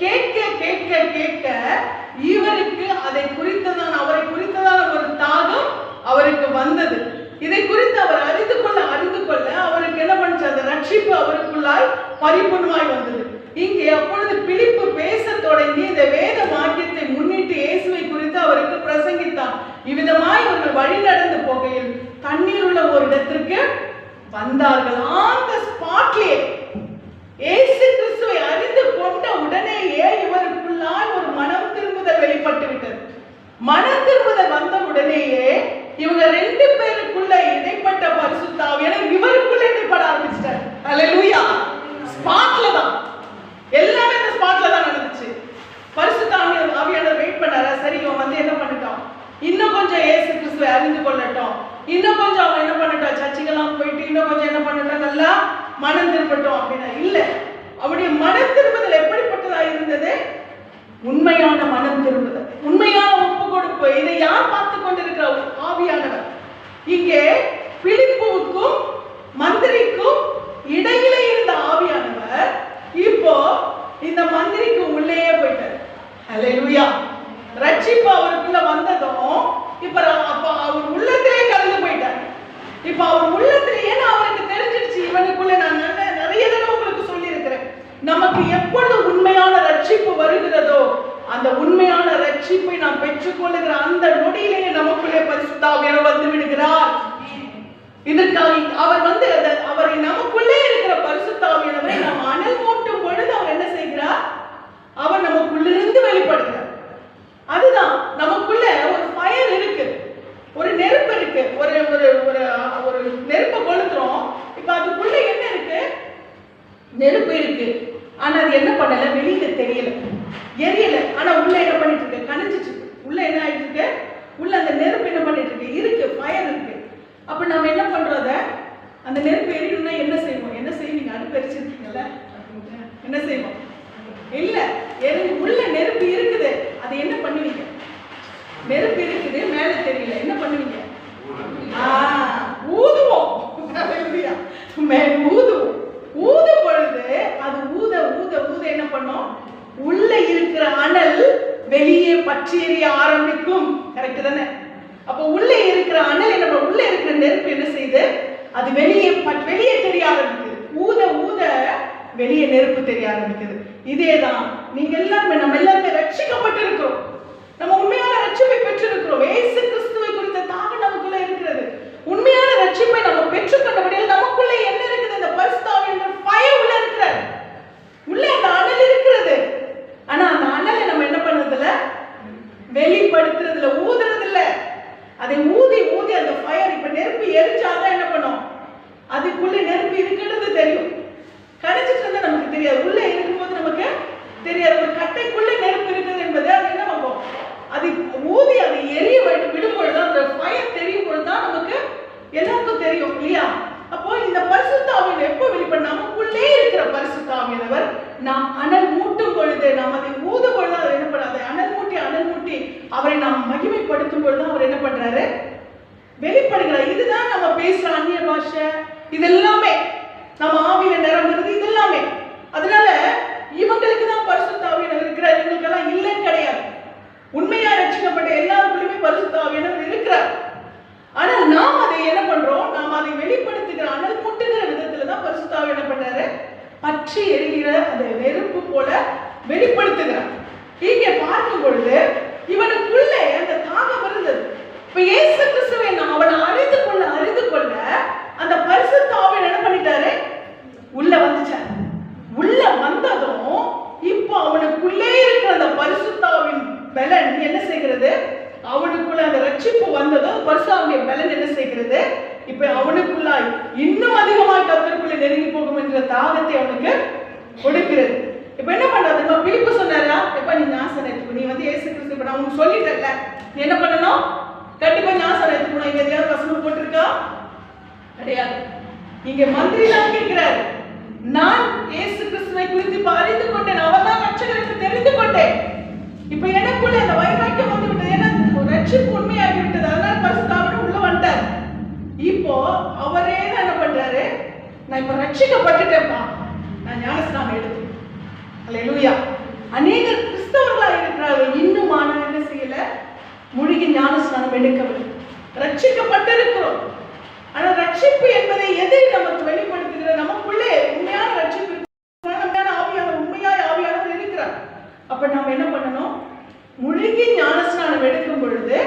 கேட்க கேட்க கேட்க இவருக்கு அதை குறித்ததான, அவரை குறித்ததான ஒரு தாகம் அவருக்கு வந்தது. இதை குறித்து அவர் அறிந்து கொள்ள அவருக்கு என்ன பண்ணுச்சு, அந்த ரட்சிப்பு அவருக்குள்ளாய் பரிபூர்ணமாய் வந்தது. இங்கே அப்பொழுது பிலிப்பு பேச தொடங்கி இந்த வேத வாக்கியத்தை முன்னிட்டு இயேசுவை குறித்து அவருக்கு பிரசங்கித்தான். இவ்விதமாய் அவர்கள் வழி நடந்து போகையில் தண்ணீர் உள்ள ஒரு இடத்திற்கு வந்தார்கள். அந்த ஸ்பாட்லயே இயேசு கிறிஸ்துவை அறிந்து கொண்ட உடனேயே இவருக்குள்ளாய் ஒரு மனம் திரும்புதல் வெளிப்பட்டு விட்டது. மனம் திரும்புதல் வந்த உடனேயே இவங்க ரெண்டு பேருக்குள்ள இடைப்பட்ட பரிசுத்த ஆவியானவர் இவருக்குள்ள இடைப்பட ஆரம்பிச்சிட்டார். அல்லேலூயா. ஸ்பாட்ல தான் எல்லாமே, இந்த ஸ்பாட்ல தான் நடந்துச்சு. பரிசுத்த ஆவியானவர் வெயிட் பண்ணாரா, சரி இவன் வந்து என்ன பண்ணிட்டான், இன்னும் கொஞ்சம் இயேசு கிறிஸ்துவை அறிந்து கொள்ளட்டும், இன்னும் கொஞ்சம் அவன் என்ன பண்ணிட்டான், சர்ச்சுக்கெல்லாம் போயிட்டு இன்னும் கொஞ்சம் என்ன பண்ணிட்டான், நல்லா மனம் திரும்பட்டும் அப்படின்னா இல்ல. அவருடைய மனம் திரும்புதல் எப்படிப்பட்டதா இருந்தது, உண்மையான மனம் திரும்புதல், உண்மையான ஒப்பு கொடுப்பு. இதை யார் பார்த்து கொண்டிருக்கிற ஆவியானவர். இங்கே பிலிப்புவுக்கும் மந்திரிக்கும் இடையில இருந்த ஆவியானவர் இப்போ இந்த மந்திரிக்கு உள்ளேயே போயிட்டார். அல்லேலூயா. ரட்சிப்பு அவருக்குள்ள வந்ததும் இப்ப அவர் உள்ளத்திலே கலந்து போயிட்டார். இப்ப அவர் உள்ளத்திலேயே அவருக்கு தெரிஞ்சிடுச்சு, இவனுக்குள்ள நான் நிறைய தடவை உங்களுக்கு சொல்லி இருக்கிறேன், நமக்கு எப்பொழுது உண்மையான ரட்சிப்பு வருகிறதோ அந்த உண்மையான ரட்சிப்பை நாம் பெற்றுக்கொள்ளுகிற அந்த நொடியிலேயே நமக்குள்ளே பரிசுத்த ஆவியானவர் வந்து விடுகிறார். இதற்காக அவர் வந்து அவரை நமக்குள்ளே இருக்கிற பரிசுத்த ஆவியானவரை நாம் அனல் மூட்டும் பொழுது அவர் என்ன செய்கிறார், அவர் நமக்குள்ளிருந்து வெளிப்படுகிறார். அதுதான் நமக்குள்ள ஒரு ஃபயர் இருக்கு, ஒரு நெருப்பு இருக்கு, ஒரு ஒரு ஒரு நெருப்பை கொளுத்துறோம். இப்ப அதுக்குள்ள என்ன இருக்கு, நெருப்பு இருக்கு. ஆனா அது என்ன பண்ணல, வெளியில தெரியல, எரியல. ஆனா உள்ள என்ன பண்ணிட்டு இருக்கு, கணிச்சிட்டு உள்ள என்ன ஆயிட்டு இருக்கு, உள்ள அந்த நெருப்பு என்ன பண்ணிட்டு இருக்கு, ஃபயர் இருக்கு. அப்ப நம்ம என்ன பண்றோம், அந்த நெருப்பு எரியணும்னா என்ன செய்வோம், என்ன செய்வீங்க, அடுப்பு எரிச்சிருக்கீங்கல்ல, என்ன செய்வோம், இல்ல எரிஞ்சு உள்ள நெருப்பு இருக்குது, அது என்ன பண்ணுவீங்க, நெருப்பு இருக்குது மேல தெரியல, என்ன பண்ணுவீங்க, ஊதுவோம். ஊதுவோம். ஊதும் பொழுது அது ஊத ஊத ஊத என்ன பண்ணும், உள்ள இருக்கிற அனல் வெளியே பற்றி எரிய ஆரம்பிக்கும். கரெக்ட் தானே? அப்ப உள்ளே இருக்கிற அனல் என்ன, உள்ள இருக்கிற நெருப்பு என்ன செய்யுது, அது வெளியே தெரிய ஆரம்பிக்குது. இதேதான் நீங்க எல்லாருமே, நம்ம எல்லாருமே ரட்சிக்கப்பட்டிருக்கிறோம். நம்ம உண்மையான ரட்சிப்பை பெற்றிருக்கிறோம். இயேசு கிறிஸ்துவை குறித்த தாகம் நமக்குள்ள இருக்கிறது. உண்மையான ரட்சிப்பை நம்ம பெற்றுக்கொண்டபடியால் நமக்குள்ள என்ன இருக்குது? அந்த பரிசுத்த ஆவியான ஃபயர் உள்ள இருக்கிறது. உள்ள அந்த அனல் இருக்கிறது. ஆனா அந்த அனலை நம்ம என்ன பண்றதில்ல? வெளிப்படுத்துறதுல, ஊதுறதில்ல. அதை ஊதி ஊதி அந்த ஃபயர், இப்ப நெருப்பு எரிச்சாதான் என்ன பண்ணும்? அதுக்குள்ள நெருப்பு இருக்குன்றது தெரியும். கடைச்சிட்டு இருந்தா நமக்கு தெரியாது. உள்ள இருக்கும்போது நமக்கு தெரியாது. ஒரு கட்டைக்குள்ள நெருப்பு இருக்குது என்பது அது என்ன ஆகும்? அது ஊதி அதை எரிய விடும்பொழுது அந்த ஃபயர் தெரியும் பொழுதுதான் நமக்கு எல்லாருக்கும் தெரியும் இல்லையா? அப்போ இந்த பரிசுத்த ஆவியானவர் எப்போ வெளிப்படும்? நமக்குள்ளே இருக்கிற பரிசுத்த ஆவியானவர் நாம் அனல் மூட்டும் பொழுது, நாம் அதை ஊதும் பொழுது அவர் என்ன பண்றாரு? அனல் மூட்டி அவரை நாம் மகிமைப்படுத்தும் பொழுது அவர் என்ன பண்றாரு? வெளிப்படுகிறார். இதுதான் நம்ம பேசுற அந்நிய பாஷை, இதெல்லாமே நம்ம ஆவியில நிரம்புறது, இதெல்லாமே. அதனால இவங்களுக்கு தான் பரிசுத்த ஆவியானவர் இருக்கிறார், இவங்களுக்கெல்லாம் இல்லைன்னு கிடையாது. உண்மையா ரட்சிக்கப்பட்ட எல்லாருக்குள்ளயுமே பரிசுத்த ஆவியானவர் இருக்கிறார். ஆனால் நாம் அதை என்ன பண்றோம்? நாம் அதை வெளிப்படுத்துகிற, அனல் மூட்டுகிற விதத்துல தான் பரிசுத்த ஆவியானவர் என்ன பண்றாரு? பற்றி எரிகிற அந்த நெருப்பு போல வெளிப்படுத்துகிறார். இங்கே பார்க்கும் பொழுது இவனுக்குள்ளே அந்த தாகம் இருந்தது. இப்ப இயேசு கிறிஸ்துவை அவனை அறிந்து கொள்ள அந்த பரிசுத்த ஆவியானவர் என்ன பண்ணிட்டாரு? உள்ள வந்துச்சார். உள்ள வந்ததும் இப்போ அவனுக்குள்ளே இருக்கிற அந்த பரிசுத்த ஆவியின் பலன் என்ன செய்கிறது? அவனுக்குள்ள அந்த ரட்சிப்பு வந்ததும் பரிசுத்த ஆவியின் பலன் என்ன செய்கிறது? இப்ப அவனுக்குள்ளாய் இன்னும் அதிகமாக கர்த்தருக்குள்ளே நெருங்கி போகும் என்ற தாகத்தை அவனுக்கு கொடுக்கிறது. இப்ப என்ன பண்றது? பிலிப்பு சொன்னாரா, எப்ப நீ ஞாசனை எடுத்துக்கோ, நீ வந்து இயேசு கிறிஸ்து, இப்ப நான் உங்களுக்கு சொல்லிட்டேன்ல, நீ என்ன பண்ணணும்? கண்டிப்பா ஞாசனை எடுத்துக்கணும். இங்க எதையாவது வசனம் போட்டிருக்கா? கிடையாது. இங்க மந்திரி தான் கேட்கிறாரு, நான் இயேசு கிறிஸ்துவை குறித்து அறிந்து கொண்டேன், அவர் தான் ரட்சகர் என்று தெரிந்து கொண்டேன். இப்ப எனக்குள்ள அந்த வைராக்கியம் வந்து விட்டது, ஏன்னா ரட்சிப்பு உண்மையாகி விட்டது. அதனால பரிசுத்த ஆவியானவர் உள்ள வந்தார். இப்போ அவரே தான் என்ன பண்றாரு? நான் இப்ப ரட்சிக்கப்பட்டுட்டேன்ப்பா, நான் ஞானஸ்நானம் எடுத்து. அல்லேலூயா. அநேக கிறிஸ்தவர்களாக இருக்கிறார்கள், இன்னும் ஆனால் என்ன செய்யல? முழுகி ஞானஸ்நானம் எடுக்கவில்லை. ரட்சிக்கப்பட்டிருக்கிறோம். ஆனால் ரட்சிப்பு என்பதை எதை நமக்கு வெளிப்படுத்துகிற? நமக்குள்ளே உண்மையான ரட்சிப்பு, உண்மையாய் ஆவியானவர் இருக்கிறார். அப்ப நாம் என்ன பண்ணணும்? முழுகி ஞானஸ்நானம் எடுக்கும் பொழுது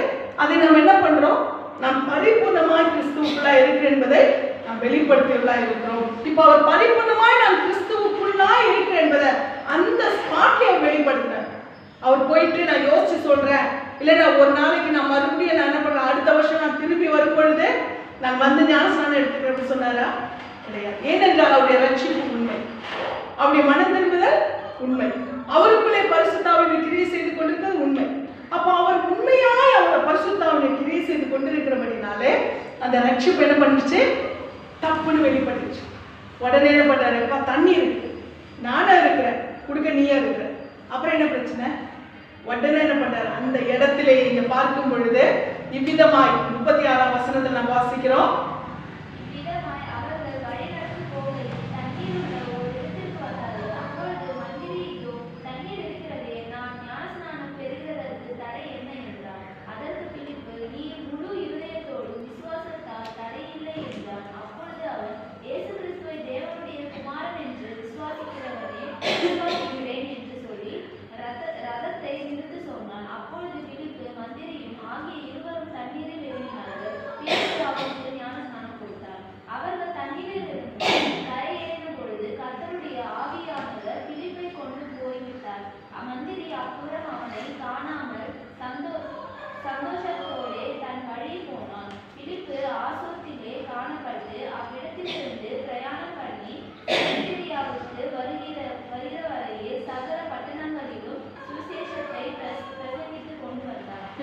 அதை நாம் என்ன பண்றோம்? நாம் பரிபூர்ணமாய் கிறிஸ்துவுக்குள்ளாய் இருக்கிற என்பதை நாம் வெளிப்படுத்தியுள்ளாய் இருக்கிறோம். இப்ப அவர் பரிபூர்ணமாய் நான் கிறிஸ்துவுக்குள்ளாய் இருக்கிற என்பதை அந்த ஸ்பாட்ல அவர் வெளிப்படுத்துறார். அவர் போயிட்டு நான் யோசிச்சு சொல்றேன், இல்ல நான் ஒரு நாளைக்கு நான் மறுபடியும் நான் என்ன பண்றேன், அடுத்த வருஷம் நான் திரும்பி வரும் பொழுது நான் வந்து ஞானஸ்நானம் எடுத்துக்கிறேன்னு சொன்னாரா? கிடையாது. ஏனென்றால் அவருடைய ரட்சிப்பு உண்மை, அவருடைய மனம் திரும்புதல் உண்மை, அவருக்குள்ளே பரிசுத்த ஆவியானவர் கிரியை செய்து கொண்டிருக்கிறது உண்மை. அப்ப அவர் உண்மையாய் அவரோட பரிசுத்த ஆவியானவர் கிரியை செய்து கொண்டிருக்கிறபடினாலே அந்த ரட்சிப்பு என்ன பண்ணுச்சு? தப்புன்னு வெளிப்பட்டுச்சு. உடனே என்ன பண்றாரு? தண்ணி இருக்கு, நானும் இருக்கிறேன், கொடுக்க நீயா இருக்கிற, அப்புறம் என்ன பிரச்சனை? உடனே என்ன பண்றாரு? அந்த இடத்திலே நீங்க பார்க்கும் பொழுது இவ்விதமாய் 36ஆம் வசனத்தில் நாம் வாசிக்கிறோம்.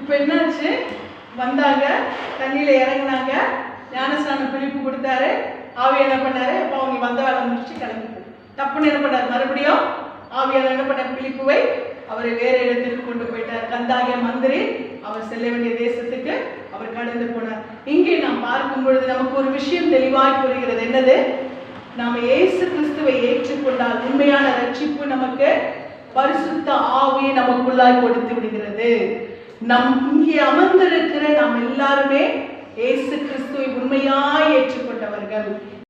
இப்ப என்னாச்சு? வந்தாங்க, தண்ணியில இறங்கினாங்க, ஞானஸ்நானம் பிலிப்பு கொடுத்தாரு, ஆவியானவர் என்ன பண்ணாரு? அப்ப அவங்க வந்த வேலை முடிச்சு கிளம்பி தப்புன்னு என்ன பண்ணாரு? மறுபடியும் ஆவியானவர் என்ன பண்ணார்? பிலிப்புவை அவரை வேற இடத்திற்கு கொண்டு போயிட்டார். கந்தாகிய மந்திரி அவர் செல்ல வேண்டிய தேசத்துக்கு அவர் கடந்து போனார். இங்கே நாம் பார்க்கும் பொழுது நமக்கு ஒரு விஷயம் தெளிவாய் புரிகிறது. என்னது? நாம இயேசு கிறிஸ்துவை ஏற்றுக்கொண்டால் உண்மையான ரட்சிப்பு நமக்கு பரிசுத்த ஆவியை நமக்குள்ளாய் கொடுத்து விடுகிறது. இங்கே அமர்ந்திருக்கிற நாம் எல்லாருமே இயேசு கிறிஸ்துவை உண்மையாய் ஏற்றுக்கொண்டவர்கள்.